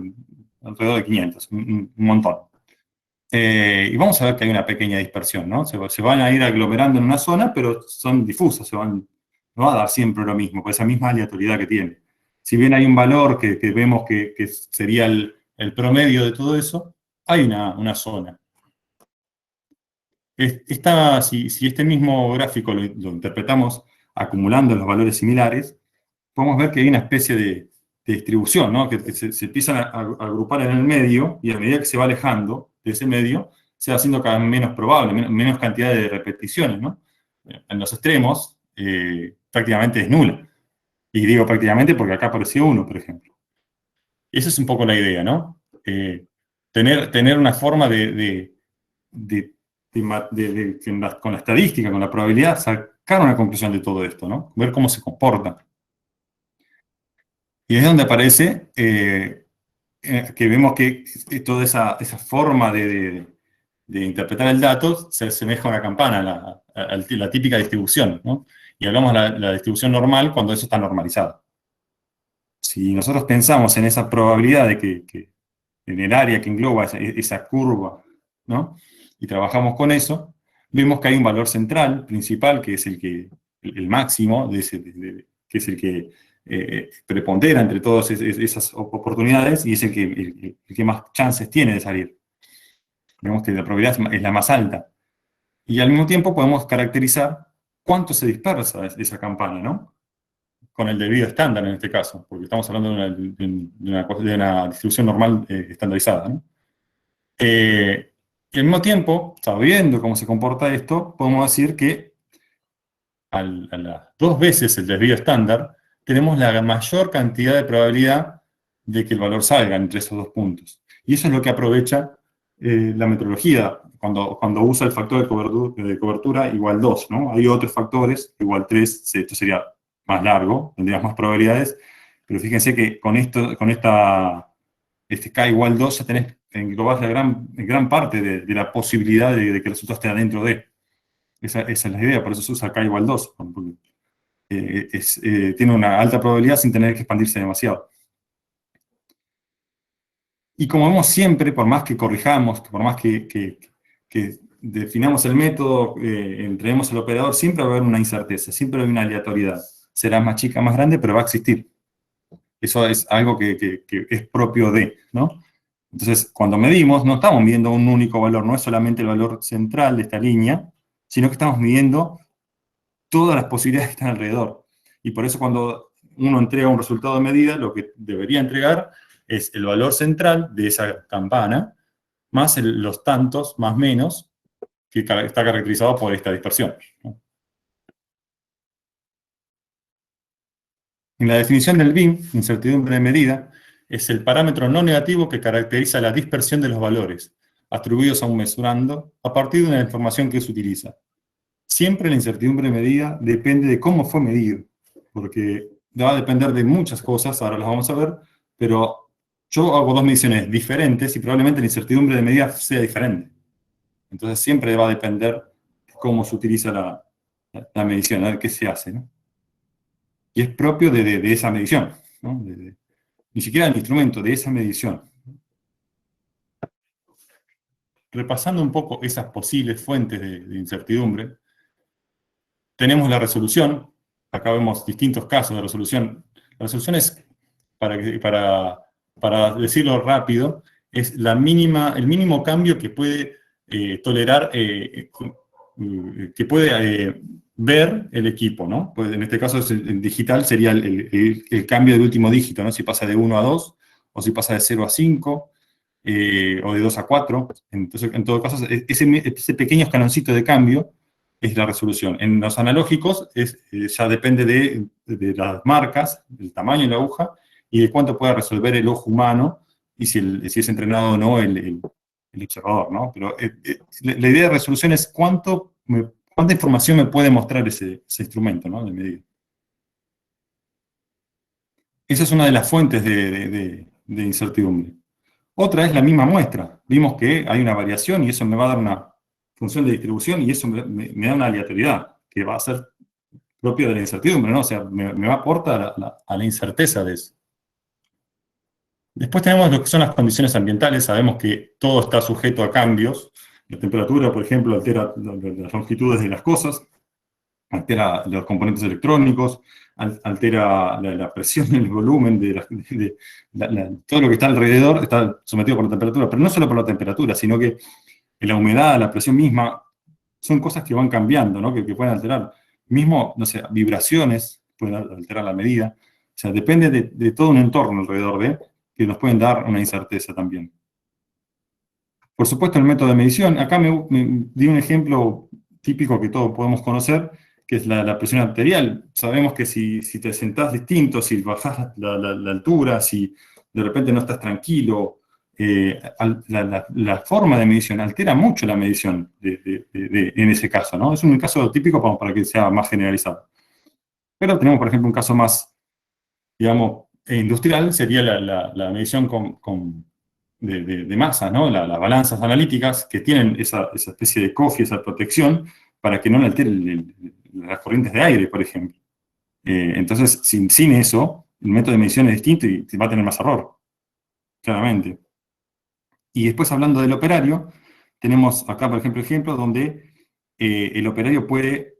Speaker 2: alrededor de 500, un montón. Y vamos a ver que hay una pequeña dispersión, ¿no? Se van a ir aglomerando en una zona, pero son difusas, no va a dar siempre lo mismo, por esa misma aleatoriedad que tiene. Si bien hay un valor que vemos que sería el promedio de todo eso, hay una zona. Si este mismo gráfico lo interpretamos acumulando los valores similares, podemos ver que hay una especie de distribución, ¿no? Que se empiezan a agrupar en el medio, y a medida que se va alejando de ese medio, se va haciendo cada vez menos probable, menos cantidad de repeticiones, ¿no? En los extremos, prácticamente es nula. Y digo prácticamente porque acá apareció uno, por ejemplo. Esa es un poco la idea, ¿no? tener una forma con la estadística, con la probabilidad, sacar una conclusión de todo esto, ¿no? Ver cómo se comporta. Y es donde aparece que vemos que toda esa forma de interpretar el dato se asemeja a una campana, la típica distribución, ¿no? Y hablamos de la distribución normal cuando eso está normalizado. Si nosotros pensamos en esa probabilidad de que en el área que engloba esa curva, ¿no? Y trabajamos con eso, vemos que hay un valor central, principal, que es el máximo, que es el que prepondera entre todas esas oportunidades y es el que más chances tiene de salir. Vemos que la probabilidad es la más alta. Y al mismo tiempo podemos caracterizar cuánto se dispersa esa campana, ¿no? Con el debido estándar en este caso, porque estamos hablando de una distribución normal estandarizada, ¿no? Y al mismo tiempo, sabiendo cómo se comporta esto, podemos decir que a las 2 veces el desvío estándar, tenemos la mayor cantidad de probabilidad de que el valor salga entre esos 2 puntos. Y eso es lo que aprovecha la metodología cuando usa el factor de cobertura igual 2, ¿no? Hay otros factores, igual 3, esto sería más largo, tendrías más probabilidades, pero fíjense que con este K igual 2 ya tenés englobás gran parte de la posibilidad de que el resultado esté adentro de. Esa es la idea, por eso se usa K igual 2, porque tiene una alta probabilidad sin tener que expandirse demasiado. Y como vemos siempre, por más que corrijamos, por más que definamos el método, entreguemos el operador, siempre va a haber una incerteza, siempre hay una aleatoriedad. Será más chica, más grande, pero va a existir. Eso es algo que es propio de, ¿no? Entonces, cuando medimos, no estamos midiendo un único valor, no es solamente el valor central de esta línea, sino que estamos midiendo todas las posibilidades que están alrededor. Y por eso cuando uno entrega un resultado de medida, lo que debería entregar es el valor central de esa campana, más los tantos, más menos, que está caracterizado por esta dispersión, ¿no? En la definición del BIM, incertidumbre de medida, es el parámetro no negativo que caracteriza la dispersión de los valores, atribuidos a un mesurando, a partir de la información que se utiliza. Siempre la incertidumbre de medida depende de cómo fue medido, porque va a depender de muchas cosas, ahora las vamos a ver, pero yo hago 2 mediciones diferentes y probablemente la incertidumbre de medida sea diferente. Entonces siempre va a depender de cómo se utiliza la medición, a ver qué se hace, ¿no? Y es propio de esa medición, ¿no? Ni siquiera el instrumento, de esa medición. Repasando un poco esas posibles fuentes de incertidumbre, tenemos la resolución. Acá vemos distintos casos de resolución. La resolución es, para decirlo rápido, es el mínimo cambio que puede tolerar, que puede ver el equipo, ¿no? Pues en este caso el digital sería el cambio del último dígito, ¿no? Si pasa de 1 a 2, o si pasa de 0 a 5, o de 2 a 4. Entonces, en todo caso, ese pequeño escaloncito de cambio es la resolución. En los analógicos ya depende de las marcas, del tamaño de la aguja, y de cuánto pueda resolver el ojo humano, y si es entrenado o no el observador, ¿no? Pero la idea de resolución es cuánta información me puede mostrar ese instrumento, ¿no? De medida. Esa es una de las fuentes de incertidumbre. Otra es la misma muestra. Vimos que hay una variación y eso me va a dar una función de distribución y eso me da una aleatoriedad que va a ser propia de la incertidumbre, ¿no? O sea, me va a aportar a la incerteza de eso. Después tenemos lo que son las condiciones ambientales. Sabemos que todo está sujeto a cambios. La temperatura, por ejemplo, altera las longitudes de las cosas, altera los componentes electrónicos, altera la presión, el volumen, todo lo que está alrededor está sometido por la temperatura, pero no solo por la temperatura, sino que la humedad, la presión misma, son cosas que van cambiando, ¿no? que pueden alterar. Mismo, no sé, vibraciones pueden alterar la medida. O sea, depende de todo un entorno alrededor que nos pueden dar una incerteza también. Por supuesto, el método de medición. Acá me di un ejemplo típico que todos podemos conocer, que es la presión arterial. Sabemos que si te sentás distinto, si bajás la altura, si de repente no estás tranquilo, la forma de medición altera mucho la medición en ese caso, ¿no? Es un caso típico para que sea más generalizado. Pero tenemos, por ejemplo, un caso más, digamos, industrial, sería la medición de masas, ¿no? Las balanzas analíticas que tienen esa especie de cofia, esa protección, para que no le altere las corrientes de aire, por ejemplo. Entonces, sin eso, el método de medición es distinto y va a tener más error, claramente. Y después, hablando del operario, tenemos acá, por ejemplo, donde el operario puede,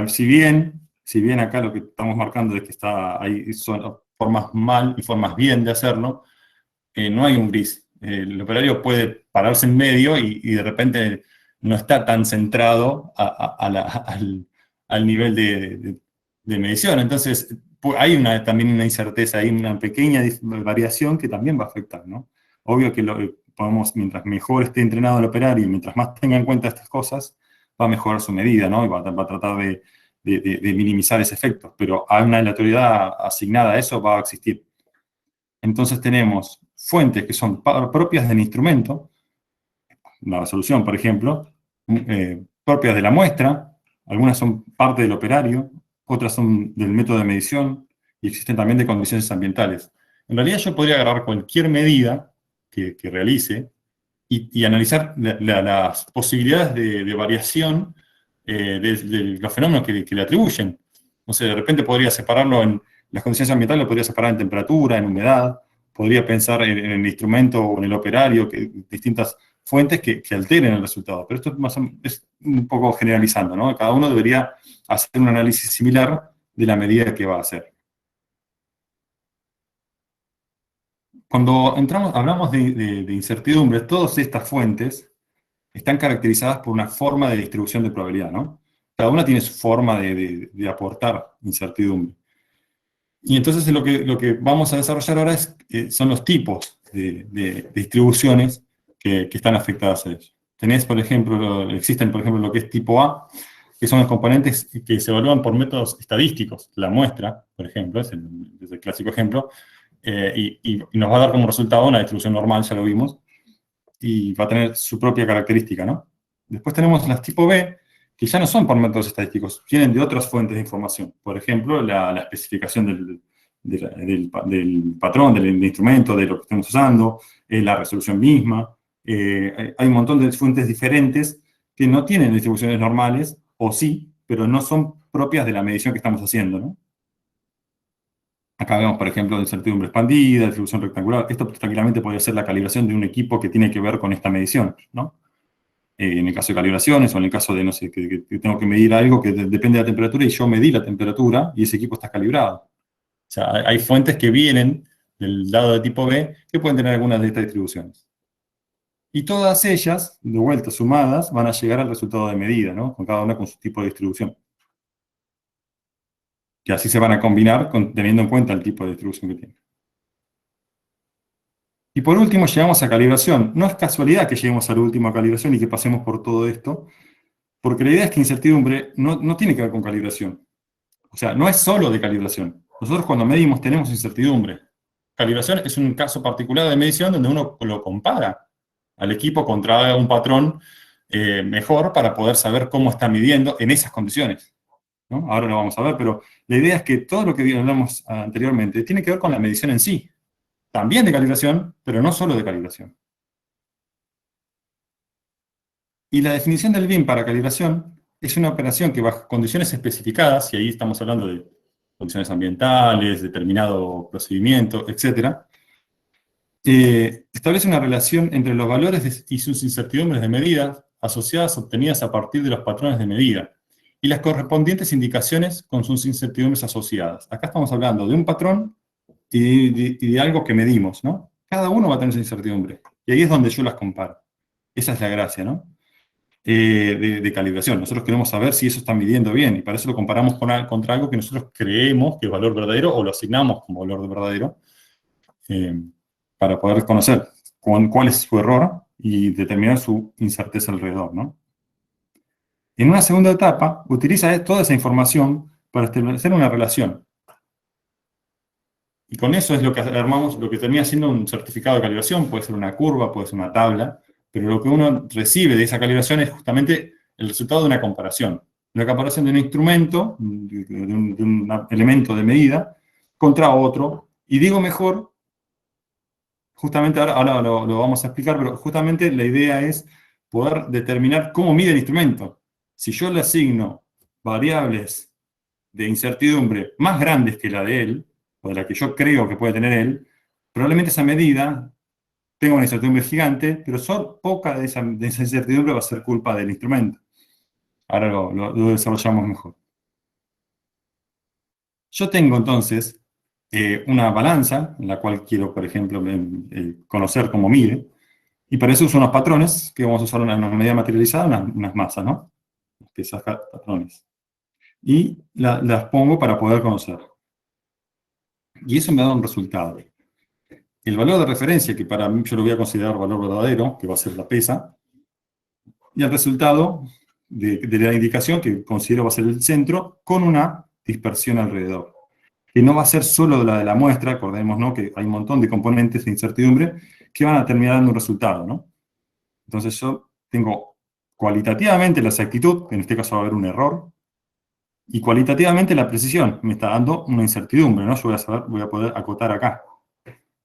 Speaker 2: si bien acá lo que estamos marcando es que está ahí, son formas mal y formas bien de hacerlo, no hay un gris. El operario puede pararse en medio y de repente no está tan centrado al nivel de medición. Entonces, hay también una incerteza, hay una pequeña variación que también va a afectar, ¿no? Obvio que mientras mejor esté entrenado el operario y mientras más tenga en cuenta estas cosas, va a mejorar su medida, ¿no? Y va a tratar de minimizar ese efecto. Pero hay una aleatoriedad asignada a eso, va a existir. Entonces tenemos fuentes que son propias del instrumento, la resolución, por ejemplo, propias de la muestra, algunas son parte del operario, otras son del método de medición, y existen también de condiciones ambientales. En realidad yo podría agarrar cualquier medida que realice y analizar las posibilidades de variación de los fenómenos que le atribuyen. O sea, de repente podría separarlo en las condiciones ambientales, lo podría separar en temperatura, en humedad, podría pensar en el instrumento o en el operario, distintas fuentes que alteren el resultado. Pero esto es un poco generalizando, ¿no? Cada uno debería hacer un análisis similar de la medida que va a hacer. Cuando hablamos de incertidumbre, todas estas fuentes están caracterizadas por una forma de distribución de probabilidad, ¿no? Cada una tiene su forma de aportar incertidumbre. Y entonces lo que vamos a desarrollar ahora son los tipos de distribuciones que están afectadas a eso. Existen, por ejemplo, lo que es tipo A, que son los componentes que se evalúan por métodos estadísticos. La muestra, por ejemplo, es el clásico ejemplo, y nos va a dar como resultado una distribución normal, ya lo vimos, y va a tener su propia característica, ¿no? Después tenemos las tipo B, que ya no son por métodos estadísticos, vienen de otras fuentes de información. Por ejemplo, la especificación del patrón, del instrumento, de lo que estamos usando, la resolución misma. Hay un montón de fuentes diferentes que no tienen distribuciones normales, o sí, pero no son propias de la medición que estamos haciendo, ¿no? Acá vemos, por ejemplo, incertidumbre expandida, distribución rectangular. Esto tranquilamente podría ser la calibración de un equipo que tiene que ver con esta medición, ¿no? En el caso de calibraciones o en el caso de, no sé, que tengo que medir algo que depende de la temperatura y yo medí la temperatura y ese equipo está calibrado. O sea, hay fuentes que vienen del lado de tipo B que pueden tener algunas de estas distribuciones. Y todas ellas, de vuelta sumadas, van a llegar al resultado de medida, ¿no? Con cada una con su tipo de distribución. Que así se van a combinar teniendo en cuenta el tipo de distribución que tiene. Y por último llegamos a calibración. No es casualidad que lleguemos al último a calibración y que pasemos por todo esto, porque la idea es que incertidumbre no tiene que ver con calibración. O sea, no es solo de calibración. Nosotros cuando medimos tenemos incertidumbre. Calibración es un caso particular de medición donde uno lo compara al equipo contra un patrón mejor para poder saber cómo está midiendo en esas condiciones, ¿no? Ahora lo vamos a ver, pero la idea es que todo lo que hablamos anteriormente tiene que ver con la medición en sí. También de calibración, pero no solo de calibración. Y la definición del BIM para calibración es una operación que bajo condiciones especificadas, y ahí estamos hablando de condiciones ambientales, determinado procedimiento, etc., establece una relación entre los valores y sus incertidumbres de medida asociadas obtenidas a partir de los patrones de medida y las correspondientes indicaciones con sus incertidumbres asociadas. Acá estamos hablando de un patrón y de algo que medimos, ¿no? Cada uno va a tener esa incertidumbre. Y ahí es donde yo las comparo. Esa es la gracia, ¿no? De calibración. Nosotros queremos saber si eso está midiendo bien, y para eso lo comparamos contra algo que nosotros creemos que es valor verdadero, o lo asignamos como valor verdadero, para poder conocer cuál es su error y determinar su incerteza alrededor, ¿no? En una segunda etapa, utiliza toda esa información para establecer una relación. Y con eso es lo que armamos, lo que termina siendo un certificado de calibración, puede ser una curva, puede ser una tabla, pero lo que uno recibe de esa calibración es justamente el resultado de una comparación. Una comparación de un instrumento, de un elemento de medida, contra otro. Y digo mejor, justamente ahora lo vamos a explicar, pero justamente la idea es poder determinar cómo mide el instrumento. Si yo le asigno variables de incertidumbre más grandes que la de él, o de la que yo creo que puede tener él, probablemente esa medida tenga una incertidumbre gigante, pero poca de esa incertidumbre va a ser culpa del instrumento. Ahora lo desarrollamos mejor. Yo tengo entonces una balanza en la cual quiero, por ejemplo, conocer cómo mide, y para eso uso unos patrones, que vamos a usar una medida materializada, unas masas, ¿no? Esas patrones. Y las pongo para poder conocer. Y eso me da un resultado. El valor de referencia, que para mí yo lo voy a considerar valor verdadero, que va a ser la pesa, y el resultado de la indicación, que considero va a ser el centro, con una dispersión alrededor. Que no va a ser solo la de la muestra, acordémonos, ¿no?, que hay un montón de componentes de incertidumbre que van a terminar dando un resultado, ¿no? Entonces yo tengo cualitativamente la exactitud, que en este caso va a haber un error, y cualitativamente la precisión, me está dando una incertidumbre, ¿no? Yo voy a poder acotar acá.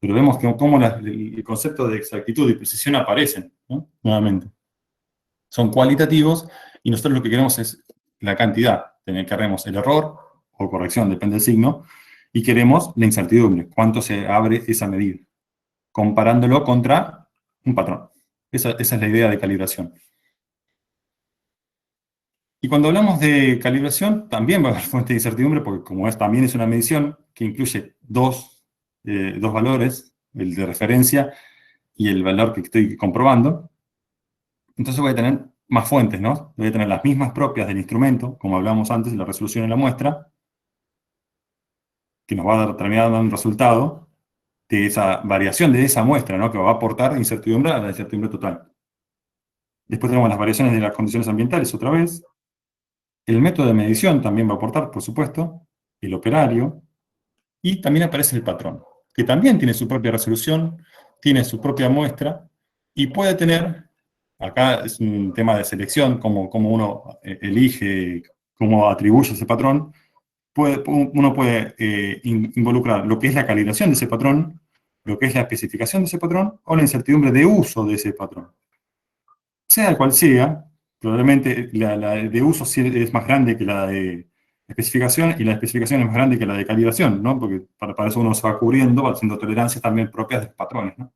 Speaker 2: Pero vemos cómo el concepto de exactitud y precisión aparecen, ¿no?, nuevamente. Son cualitativos, y nosotros lo que queremos es la cantidad. Queremos el error, o corrección, depende del signo, y queremos la incertidumbre, cuánto se abre esa medida, comparándolo contra un patrón. Esa es la idea de calibración. Y cuando hablamos de calibración, también va a haber fuente de incertidumbre, porque como también es una medición que incluye dos valores, el de referencia y el valor que estoy comprobando, entonces voy a tener más fuentes, ¿no? Voy a tener las mismas propias del instrumento, como hablamos antes, la resolución de la muestra, que nos va a terminar dando un resultado de esa variación de esa muestra, ¿no?, que va a aportar incertidumbre a la incertidumbre total. Después tenemos las variaciones de las condiciones ambientales otra vez. El método de medición también va a aportar, por supuesto, el operario, y también aparece el patrón, que también tiene su propia resolución, tiene su propia muestra, y puede tener, acá es un tema de selección, cómo uno elige, cómo atribuye ese patrón. Uno puede involucrar lo que es la calibración de ese patrón, lo que es la especificación de ese patrón, o la incertidumbre de uso de ese patrón. Sea cual sea, probablemente la de uso es más grande que la de especificación, y la especificación es más grande que la de calibración, ¿no? Porque para eso uno se va cubriendo, va haciendo tolerancias también propias de los patrones, ¿no?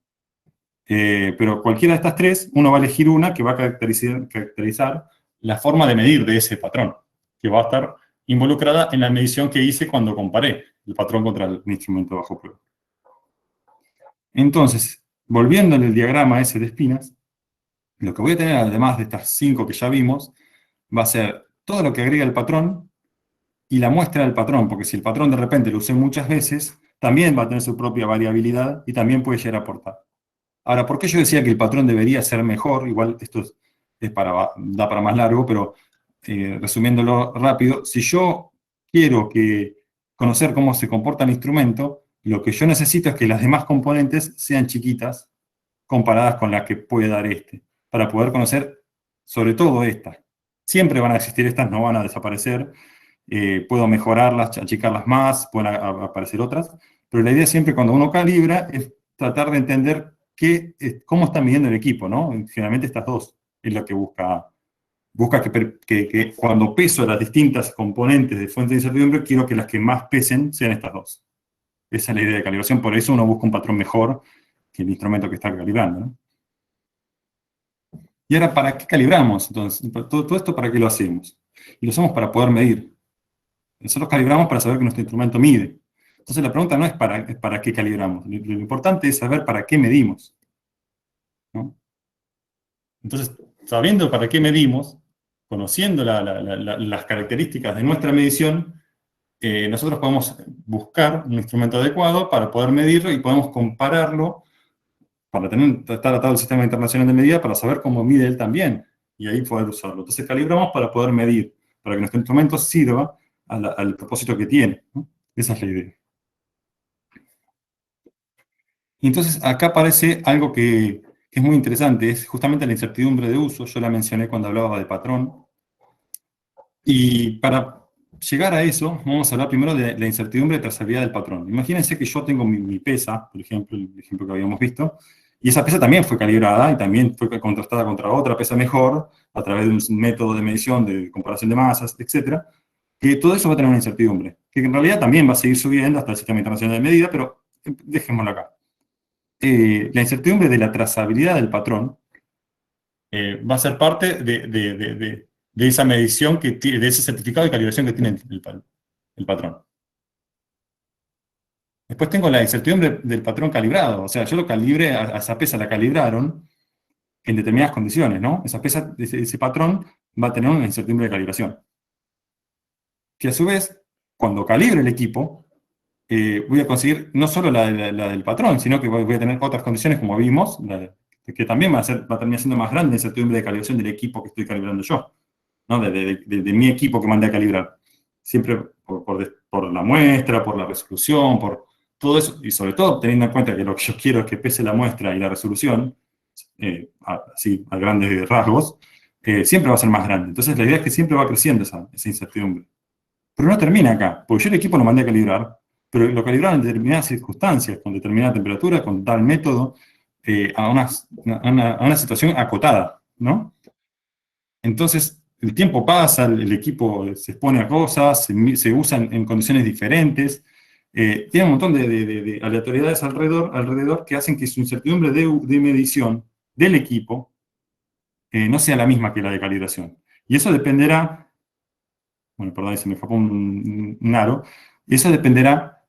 Speaker 2: Pero cualquiera de estas tres, uno va a elegir una que va a caracterizar la forma de medir de ese patrón, que va a estar involucrada en la medición que hice cuando comparé el patrón contra el instrumento bajo prueba. Entonces, volviendo al diagrama ese de espinas, lo que voy a tener, además de estas 5 que ya vimos, va a ser todo lo que agrega el patrón y la muestra del patrón, porque si el patrón de repente lo usé muchas veces, también va a tener su propia variabilidad y también puede llegar a aportar. Ahora, ¿por qué yo decía que el patrón debería ser mejor? Igual esto da para más largo, pero resumiéndolo rápido, si yo quiero conocer cómo se comporta el instrumento, lo que yo necesito es que las demás componentes sean chiquitas comparadas con las que puede dar este, para poder conocer sobre todo estas. Siempre van a existir estas, no van a desaparecer. Puedo mejorarlas, achicarlas más, pueden aparecer otras, pero la idea siempre cuando uno calibra es tratar de entender cómo está midiendo el equipo, ¿no? Generalmente estas dos es lo que busca que cuando peso las distintas componentes de fuente de incertidumbre, quiero que las que más pesen sean estas dos. Esa es la idea de calibración, por eso uno busca un patrón mejor que el instrumento que está calibrando, ¿no? Y ahora, ¿para qué calibramos? Entonces, todo esto, ¿para qué lo hacemos? Y lo hacemos para poder medir. Nosotros calibramos para saber que nuestro instrumento mide. Entonces la pregunta no es para qué calibramos. Lo importante es saber para qué medimos, ¿no? Entonces, sabiendo para qué medimos, conociendo las características de nuestra medición, nosotros podemos buscar un instrumento adecuado para poder medirlo y podemos compararlo para estar atado al sistema internacional de medida para saber cómo mide él también y ahí poder usarlo. Entonces calibramos para poder medir, para que nuestro instrumento sirva al propósito que tiene, ¿no? Esa es la idea. Y entonces acá aparece algo que es muy interesante, es justamente la incertidumbre de uso. Yo la mencioné cuando hablaba de patrón. Y para llegar a eso, vamos a hablar primero de la incertidumbre de trazabilidad del patrón. Imagínense que yo tengo mi pesa, por ejemplo, el ejemplo que habíamos visto, y esa pesa también fue calibrada y también fue contrastada contra otra pesa mejor a través de un método de medición, de comparación de masas, etcétera, que todo eso va a tener una incertidumbre, que en realidad también va a seguir subiendo hasta el Sistema Internacional de Medida, pero dejémoslo acá. La incertidumbre de la trazabilidad del patrón va a ser parte de esa medición, de ese certificado de calibración que tiene el patrón. Después tengo la incertidumbre del patrón calibrado, o sea, yo lo calibré, a esa pesa la calibraron en determinadas condiciones, ¿no? Esa pesa, ese patrón va a tener una incertidumbre de calibración. Que a su vez, cuando calibre el equipo, voy a conseguir no solo la del patrón, sino que voy a tener otras condiciones, como vimos, que también va a terminar siendo más grande la incertidumbre de calibración del equipo que estoy calibrando yo, ¿no? De mi equipo que mandé a calibrar. Siempre por la muestra, por la resolución, por todo eso, y sobre todo teniendo en cuenta que lo que yo quiero es que pese la muestra y la resolución, así a grandes rasgos, siempre va a ser más grande. Entonces la idea es que siempre va creciendo esa incertidumbre. Pero no termina acá, porque yo el equipo lo mandé a calibrar, pero lo calibraron en determinadas circunstancias, con determinada temperatura, con tal método, a una situación acotada, ¿no? Entonces, el tiempo pasa, el equipo se expone a cosas, se usa en condiciones diferentes, tiene un montón de aleatoriedades alrededor que hacen que su incertidumbre de medición del equipo no sea la misma que la de calibración. Y eso dependerá, bueno, perdón, se me escapó un aro, y eso dependerá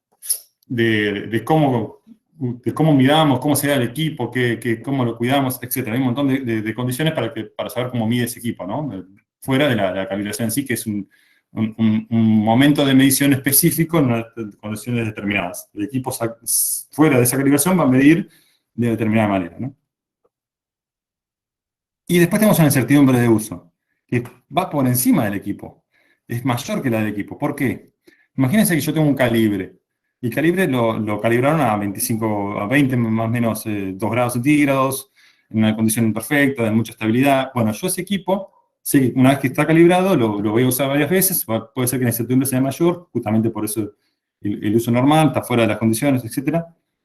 Speaker 2: de cómo miramos, cómo se da el equipo, cómo lo cuidamos, etc. Hay un montón de condiciones para saber cómo mide ese equipo, ¿no? Fuera de la calibración en sí, que es un momento de medición específico en unas condiciones determinadas. El equipo fuera de esa calibración va a medir de determinada manera, ¿no? Y después tenemos una incertidumbre de uso, que va por encima del equipo. Es mayor que la del equipo. ¿Por qué? Imagínense que yo tengo un calibre. Y el calibre lo calibraron a 25, a 20 más o menos 2 grados centígrados, en una condición perfecta, de mucha estabilidad. Bueno, yo ese equipo, sí, una vez que está calibrado, lo voy a usar varias veces. Puede ser que la incertidumbre sea mayor, justamente por eso el uso normal, está fuera de las condiciones, etc.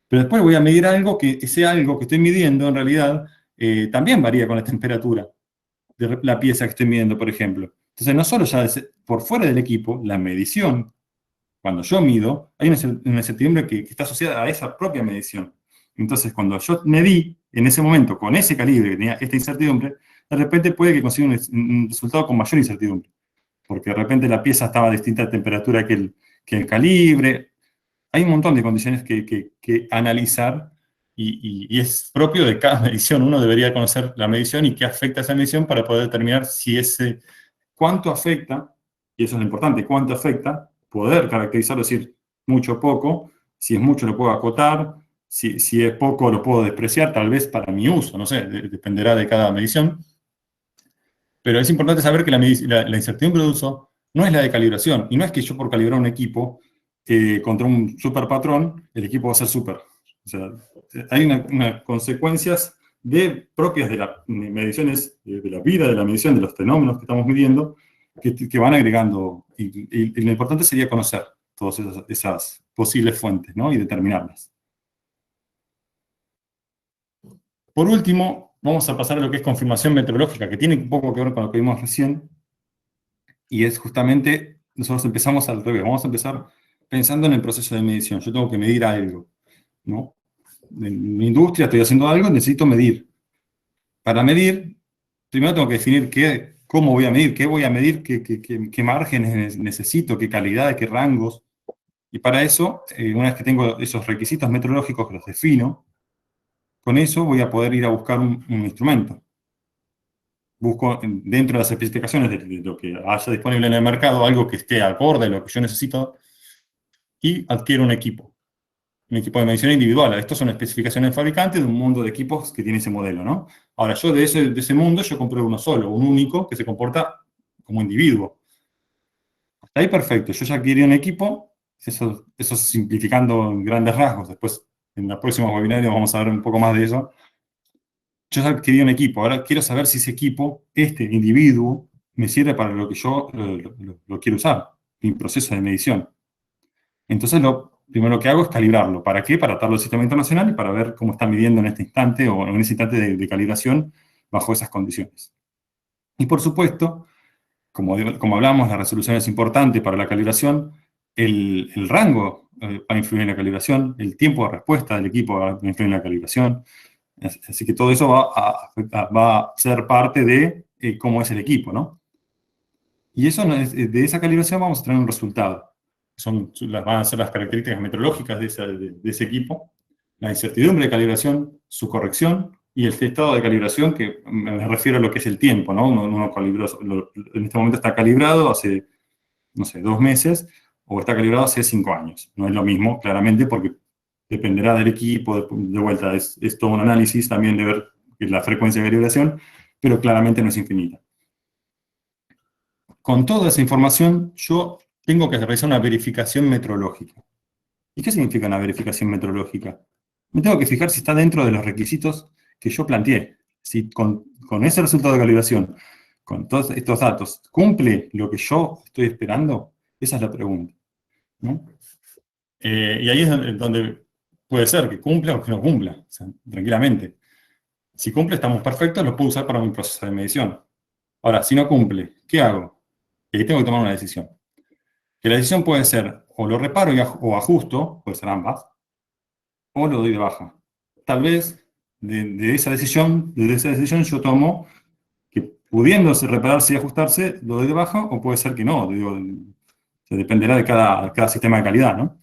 Speaker 2: Pero después voy a medir algo que ese algo que estoy midiendo, en realidad, también varía con la temperatura de la pieza que estoy midiendo, por ejemplo. Entonces, no solo ya por fuera del equipo, la medición, cuando yo mido, hay una incertidumbre que está asociada a esa propia medición. Entonces, cuando yo medí en ese momento con ese calibre que tenía esta incertidumbre, de repente puede que consiga un resultado con mayor incertidumbre, porque de repente la pieza estaba a distinta temperatura que el calibre. Hay un montón de condiciones que analizar y es propio de cada medición. Uno debería conocer la medición y qué afecta a esa medición para poder determinar si cuánto afecta, y eso es lo importante, cuánto afecta, poder caracterizarlo, decir mucho o poco, si es mucho lo puedo acotar, si es poco lo puedo despreciar, tal vez para mi uso, no sé, dependerá de cada medición. Pero es importante saber que la incertidumbre de uso no es la de calibración, y no es que yo por calibrar un equipo contra un super patrón, el equipo va a ser super. O sea, hay unas consecuencias propias de las mediciones, de la vida de la medición, de los fenómenos que estamos midiendo, que van agregando, y lo importante sería conocer todas esas posibles fuentes, ¿no? Y determinarlas. Por último, vamos a pasar a lo que es confirmación meteorológica, que tiene un poco que ver con lo que vimos recién, y es justamente, nosotros empezamos al revés, vamos a empezar pensando en el proceso de medición. Yo tengo que medir algo, ¿no? En mi industria estoy haciendo algo, necesito medir. Para medir, primero tengo que definir cómo voy a medir, qué voy a medir, qué márgenes necesito, qué calidad, qué rangos. Y para eso, una vez que tengo esos requisitos meteorológicos que los defino, con eso voy a poder ir a buscar un instrumento. Busco dentro de las especificaciones de lo que haya disponible en el mercado, algo que esté acorde a lo que yo necesito, y adquiero un equipo de medición individual. Estos son especificaciones del fabricante de un mundo de equipos que tiene ese modelo, ¿no? Ahora, yo de ese mundo, yo compré uno solo, un único, que se comporta como individuo. Hasta ahí perfecto, yo ya adquirí un equipo, eso simplificando en grandes rasgos. Después en los próximos webinarios vamos a ver un poco más de eso. Yo adquirí un equipo, ahora quiero saber si ese equipo, este individuo, me sirve para lo que yo lo quiero usar, mi proceso de medición. Entonces, lo primero que hago es calibrarlo. ¿Para qué? Para atarlo al sistema internacional y para ver cómo está midiendo en este instante o en ese instante de calibración bajo esas condiciones. Y por supuesto, como hablamos, la resolución es importante para la calibración, el rango va a influir en la calibración, el tiempo de respuesta del equipo va a influir en la calibración. Así que todo eso va a ser parte de cómo es el equipo, ¿no? Y eso, de esa calibración vamos a tener un resultado. Van a ser las características meteorológicas de ese equipo, la incertidumbre de calibración, su corrección y el estado de calibración, que me refiero a lo que es el tiempo, ¿no? Uno calibró, en este momento está calibrado hace, no sé, 2 meses, o está calibrado hace 5 años. No es lo mismo, claramente, porque dependerá del equipo, de vuelta, es todo un análisis también de ver la frecuencia de calibración, pero claramente no es infinita. Con toda esa información, yo tengo que realizar una verificación metrológica. ¿Y qué significa una verificación metrológica? Me tengo que fijar si está dentro de los requisitos que yo planteé. Si con ese resultado de calibración, con todos estos datos, ¿cumple lo que yo estoy esperando? Esa es la pregunta, ¿no? Y ahí es donde puede ser que cumpla o que no cumpla, o sea, tranquilamente. Si cumple, estamos perfectos, lo puedo usar para mi proceso de medición. Ahora, si no cumple, ¿qué hago? Y ahí tengo que tomar una decisión. Que la decisión puede ser, o lo reparo o ajusto, puede ser ambas, o lo doy de baja. Tal vez, de esa decisión yo tomo que pudiéndose repararse y ajustarse, lo doy de baja, o puede ser que no, digo, dependerá de cada sistema de calidad, ¿no?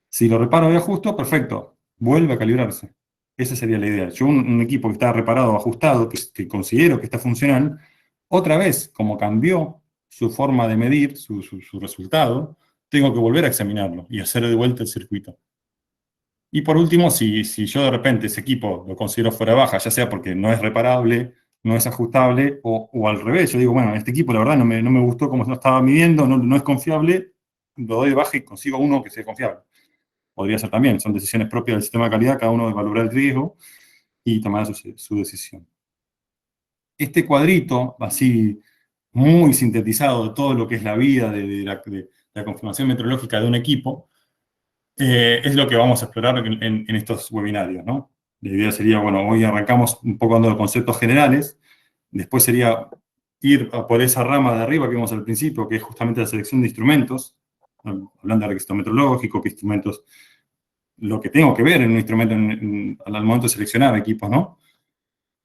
Speaker 2: Si lo reparo y ajusto, perfecto, vuelve a calibrarse. Esa sería la idea. Yo un equipo que está reparado o ajustado, que considero que está funcional, otra vez, como cambió su forma de medir, su resultado, tengo que volver a examinarlo y hacer de vuelta el circuito. Y por último, si yo de repente ese equipo lo considero fuera de baja, ya sea porque no es reparable, no es ajustable, o al revés, yo digo, bueno, este equipo la verdad no me gustó cómo lo estaba midiendo, no es confiable, lo doy de baja y consigo uno que sea confiable. Podría ser también, son decisiones propias del sistema de calidad, cada uno evaluará el riesgo y tomará su decisión. Este cuadrito, así muy sintetizado de todo lo que es la vida de la confirmación meteorológica de un equipo, es lo que vamos a explorar en estos webinarios, ¿no? La idea sería, bueno, hoy arrancamos un poco dando conceptos generales, después sería ir por esa rama de arriba que vimos al principio, que es justamente la selección de instrumentos, hablando de requisito meteorológico, qué instrumentos, lo que tengo que ver en un instrumento al momento de seleccionar equipos, ¿no?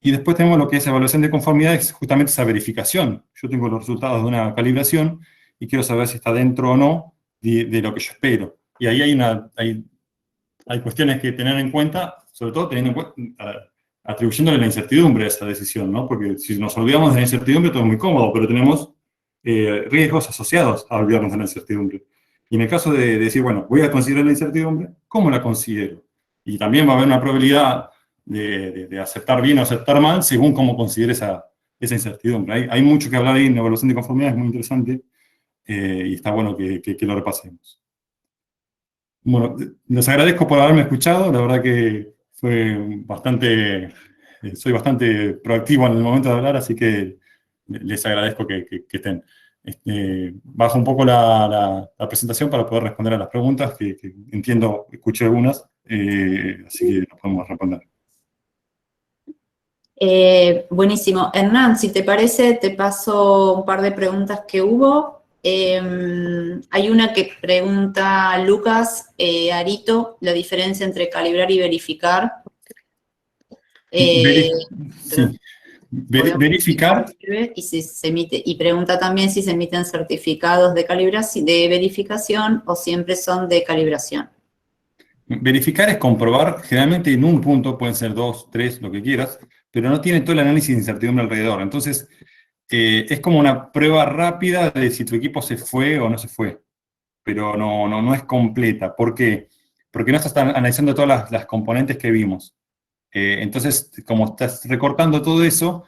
Speaker 2: Y después tenemos lo que es evaluación de conformidad, es justamente esa verificación. Yo tengo los resultados de una calibración y quiero saber si está dentro o no de lo que yo espero. Y ahí hay cuestiones que tener en cuenta, sobre todo atribuyéndole la incertidumbre a esa decisión, ¿no? Porque si nos olvidamos de la incertidumbre, todo es muy cómodo, pero tenemos riesgos asociados a olvidarnos de la incertidumbre. Y en el caso de decir, bueno, voy a considerar la incertidumbre, ¿cómo la considero? Y también va a haber una probabilidad de aceptar bien o aceptar mal según cómo considere esa incertidumbre. Hay mucho que hablar ahí en la evaluación de conformidad, es muy interesante, y está bueno que lo repasemos. Bueno, les agradezco por haberme escuchado, la verdad que soy bastante proactivo en el momento de hablar, así que les agradezco que estén. Bajo un poco la presentación para poder responder a las preguntas, que entiendo, escuché algunas, así que las podemos responder.
Speaker 1: Buenísimo. Hernán, si te parece, te paso un par de preguntas que hubo. Hay una que pregunta Lucas Arito, la diferencia entre calibrar y verificar.
Speaker 2: Verificar.
Speaker 1: Y, si se emite, y pregunta también si se emiten certificados de verificación o siempre son de calibración.
Speaker 2: Verificar es comprobar, generalmente en un punto, pueden ser 2, 3, lo que quieras, pero no tiene todo el análisis de incertidumbre alrededor. Entonces, es como una prueba rápida de si tu equipo se fue o no se fue, pero no es completa. ¿Por qué? Porque no estás analizando todas las componentes que vimos. Entonces, como estás recortando todo eso,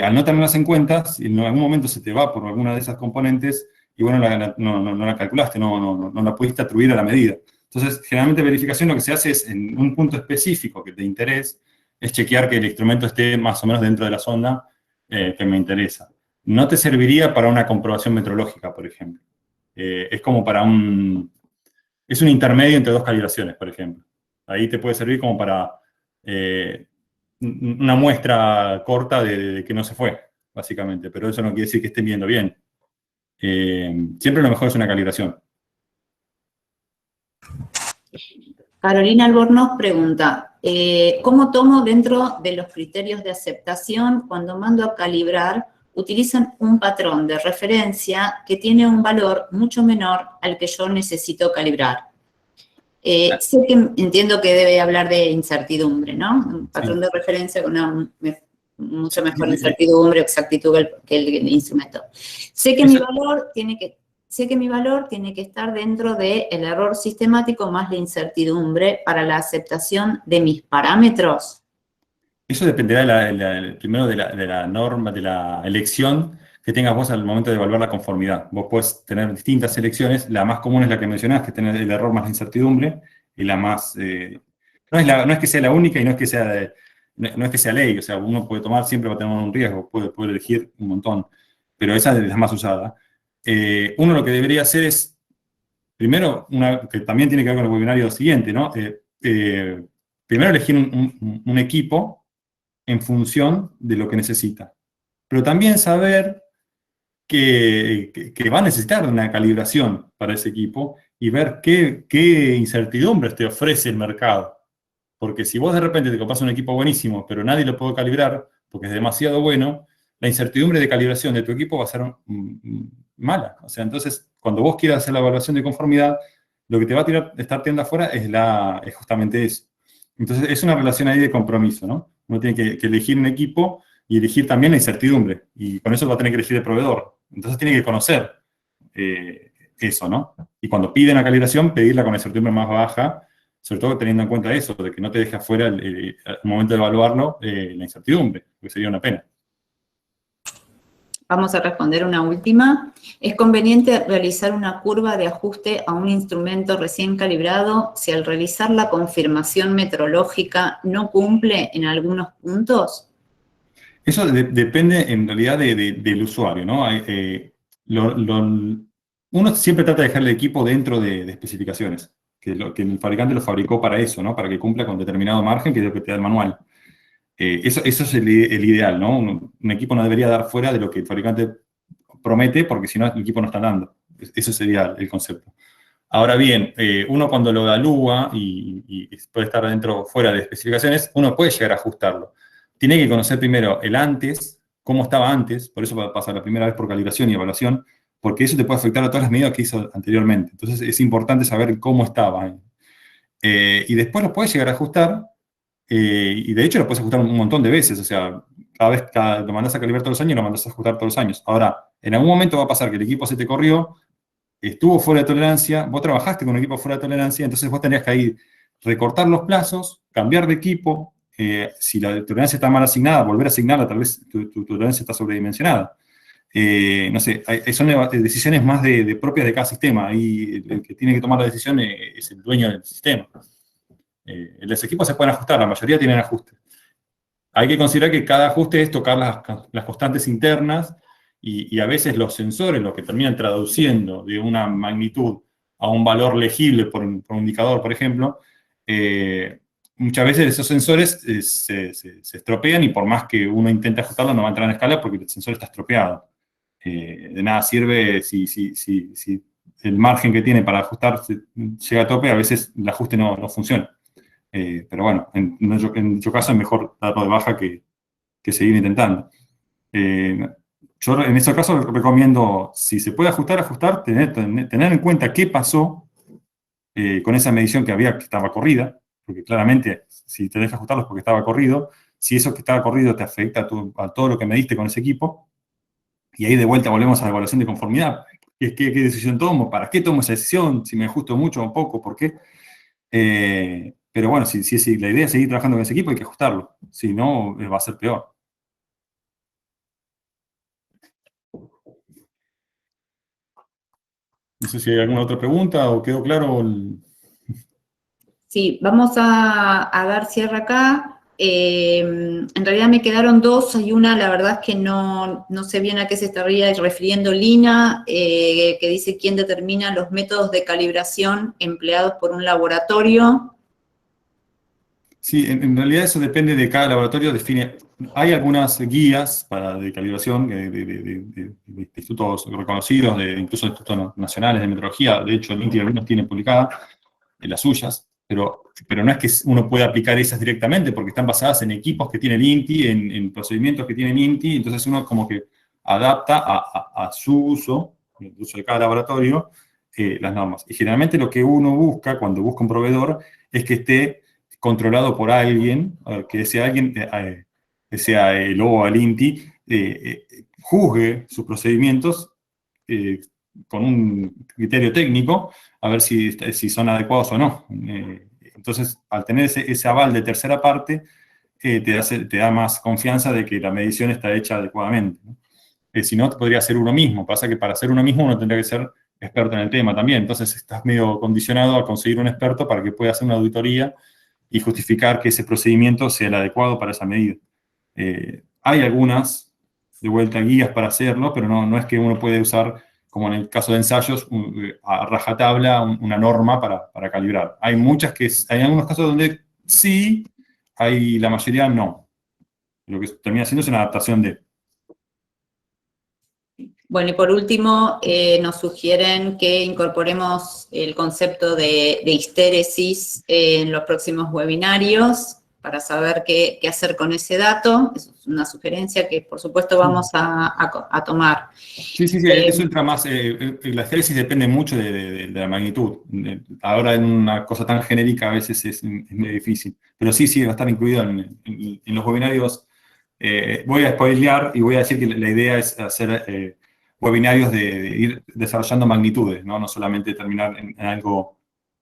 Speaker 2: al no tenerlas en cuenta, si en algún momento se te va por alguna de esas componentes, y bueno, no la calculaste, no la pudiste atribuir a la medida. Entonces, generalmente verificación lo que se hace es, en un punto específico que te interese, es chequear que el instrumento esté más o menos dentro de la sonda que me interesa. No te serviría para una comprobación metrológica, por ejemplo. Es como para es un intermedio entre dos calibraciones, por ejemplo. Ahí te puede servir como para una muestra corta de que no se fue, básicamente, pero eso no quiere decir que estén viendo bien. Siempre lo mejor es una calibración.
Speaker 1: Carolina Albornoz pregunta, ¿cómo tomo dentro de los criterios de aceptación cuando mando a calibrar, utilizan un patrón de referencia que tiene un valor mucho menor al que yo necesito calibrar? Sé que entiendo que debe hablar de incertidumbre, ¿no? Un patrón de referencia con una mucho mejor incertidumbre o exactitud que el instrumento. Sé que mi valor tiene que estar dentro del error sistemático más la incertidumbre para la aceptación de mis parámetros.
Speaker 2: Eso dependerá primero de la norma, de la elección que tengas vos al momento de evaluar la conformidad. Vos podés tener distintas elecciones, la más común es la que mencionás, que es tener el error más la incertidumbre, y la más... no es que sea la única y no es que sea, no es que sea ley, o sea, uno puede tomar, siempre va a tener un riesgo, puede elegir un montón, pero esa es la más usada. Uno lo que debería hacer es, primero, que también tiene que ver con el webinario siguiente, ¿no? Primero elegir un equipo en función de lo que necesita. Pero también saber que va a necesitar una calibración para ese equipo y ver qué incertidumbres te ofrece el mercado. Porque si vos de repente te compras un equipo buenísimo, pero nadie lo puede calibrar porque es demasiado bueno, la incertidumbre de calibración de tu equipo va a ser mala. O sea, entonces, cuando vos quieras hacer la evaluación de conformidad, lo que te va a estar tirando afuera es justamente eso. Entonces, es una relación ahí de compromiso, ¿no? Uno tiene que elegir un equipo y elegir también la incertidumbre. Y con eso va a tener que elegir el proveedor. Entonces, tiene que conocer eso, ¿no? Y cuando piden la calibración, pedirla con la incertidumbre más baja, sobre todo teniendo en cuenta eso, de que no te deje afuera al momento de evaluarlo la incertidumbre, porque sería una pena.
Speaker 1: Vamos a responder una última. ¿Es conveniente realizar una curva de ajuste a un instrumento recién calibrado si al realizar la confirmación metrológica no cumple en algunos puntos?
Speaker 2: Eso depende en realidad del usuario, ¿no? Uno siempre trata de dejar el equipo dentro de especificaciones, que el fabricante lo fabricó para eso, ¿no? Para que cumpla con determinado margen, que es lo que te da el manual. Eso es el ideal, ¿no? Un equipo no debería dar fuera de lo que el fabricante promete, porque si no, el equipo no está dando. Eso sería el concepto. Ahora bien, uno cuando lo evalúa y puede estar dentro fuera de especificaciones, uno puede llegar a ajustarlo. Tiene que conocer primero el antes, cómo estaba antes, por eso va a pasar la primera vez por calibración y evaluación, porque eso te puede afectar a todas las medidas que hizo anteriormente. Entonces es importante saber cómo estaba. Y después lo puedes llegar a ajustar, y de hecho lo puedes ajustar un montón de veces, o sea, lo mandás a calibrar todos los años y lo mandás a ajustar todos los años. Ahora, en algún momento va a pasar que el equipo se te corrió, estuvo fuera de tolerancia, vos trabajaste con un equipo fuera de tolerancia, entonces vos tenías que ahí recortar los plazos, cambiar de equipo, si la tolerancia está mal asignada, volver a asignarla, tal vez tu tolerancia está sobredimensionada. No sé, son decisiones más propias de cada sistema, y el que tiene que tomar la decisión es el dueño del sistema. Los equipos se pueden ajustar, la mayoría tienen ajustes. Hay que considerar que cada ajuste es tocar las constantes internas, y a veces los sensores, los que terminan traduciendo de una magnitud a un valor legible por un indicador, por ejemplo, muchas veces esos sensores se estropean, y por más que uno intente ajustarlo no va a entrar en escala porque el sensor está estropeado. De nada sirve si el margen que tiene para ajustar llega a tope, a veces el ajuste no funciona. Pero bueno, en nuestro caso es mejor darlo de baja que seguir intentando. Yo en ese caso recomiendo, si se puede ajustar, tener en cuenta qué pasó con esa medición que estaba corrida, porque claramente si te deja ajustarlo es porque estaba corrido. Si eso que estaba corrido te afecta a todo lo que mediste con ese equipo, y ahí de vuelta volvemos a la evaluación de conformidad. ¿Qué decisión tomo? ¿Para qué tomo esa decisión? ¿Si me ajusto mucho o poco? ¿Por qué? Pero bueno, si la idea es seguir trabajando con ese equipo, hay que ajustarlo. Si no, va a ser peor. No sé si hay alguna otra pregunta o quedó claro
Speaker 1: Sí, vamos a dar cierre acá. En realidad me quedaron dos, hay una, la verdad es que no sé bien a qué se estaría refiriendo Lina, que dice quién determina los métodos de calibración empleados por un laboratorio.
Speaker 2: Sí, en realidad eso depende de cada laboratorio, define. Hay algunas guías de calibración de institutos reconocidos, incluso institutos nacionales de metrología. De hecho, el INTI algunos tiene publicadas las suyas, pero no es que uno pueda aplicar esas directamente, porque están basadas en equipos que tiene el INTI, en procedimientos que tiene el INTI, entonces uno como que adapta a su uso, el uso de cada laboratorio, las normas. Y generalmente lo que uno busca cuando busca un proveedor es que esté controlado por alguien, que ese alguien, que sea el o el INTI, juzgue sus procedimientos con un criterio técnico, a ver si son adecuados o no. Entonces, al tener ese aval de tercera parte, te da más confianza de que la medición está hecha adecuadamente, ¿no? Si no, podría ser uno mismo. Pasa que para ser uno mismo uno tendría que ser experto en el tema también. Entonces, estás medio condicionado a conseguir un experto para que pueda hacer una auditoría y justificar que ese procedimiento sea el adecuado para esa medida. Hay algunas, de vuelta, guías para hacerlo, pero no es que uno puede usar, como en el caso de ensayos, a rajatabla una norma para calibrar. Hay hay algunos casos donde sí, la mayoría no. Lo que termina siendo es una adaptación de.
Speaker 1: Bueno, y por último, nos sugieren que incorporemos el concepto de histéresis en los próximos webinarios para saber qué hacer con ese dato. Es una sugerencia que, por supuesto, vamos a tomar.
Speaker 2: Sí, eso entra más. La histéresis depende mucho de la magnitud. Ahora, en una cosa tan genérica, a veces es muy difícil. Pero sí, va a estar incluido en los webinarios. Voy a spoilear y voy a decir que la idea es hacer webinarios de ir desarrollando magnitudes, no solamente terminar en algo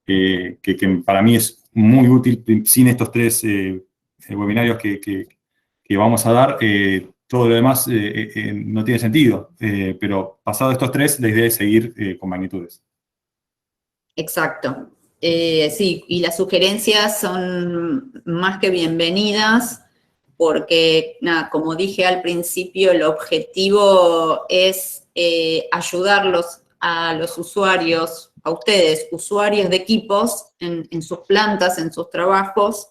Speaker 2: que para mí es muy útil. Sin estos tres webinarios que vamos a dar, todo lo demás no tiene sentido. Pero pasado estos tres, la idea es seguir con magnitudes.
Speaker 1: Exacto. Sí, y las sugerencias son más que bienvenidas porque, nada, como dije al principio, el objetivo es ayudarlos a los usuarios, a ustedes, usuarios de equipos, en sus plantas, en sus trabajos,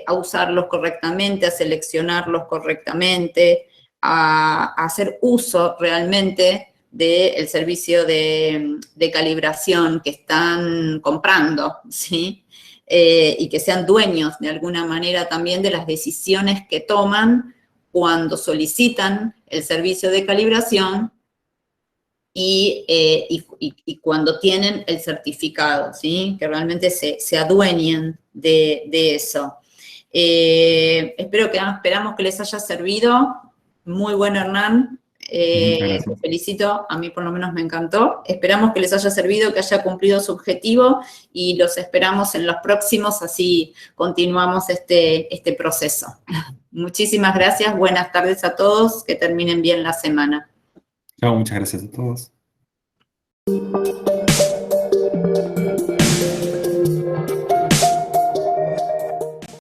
Speaker 1: a usarlos correctamente, a seleccionarlos correctamente, a hacer uso realmente del servicio de calibración que están comprando, ¿sí? Y que sean dueños de alguna manera también de las decisiones que toman cuando solicitan el servicio de calibración y cuando tienen el certificado, ¿sí? Que realmente se adueñen de eso. Esperamos que les haya servido. Muy bueno, Hernán. Te felicito, a mí por lo menos me encantó. Esperamos que les haya servido, que haya cumplido su objetivo y los esperamos en los próximos, así continuamos este proceso. Muchísimas gracias, buenas tardes a todos, que terminen bien la semana.
Speaker 2: Chao, muchas gracias a todos.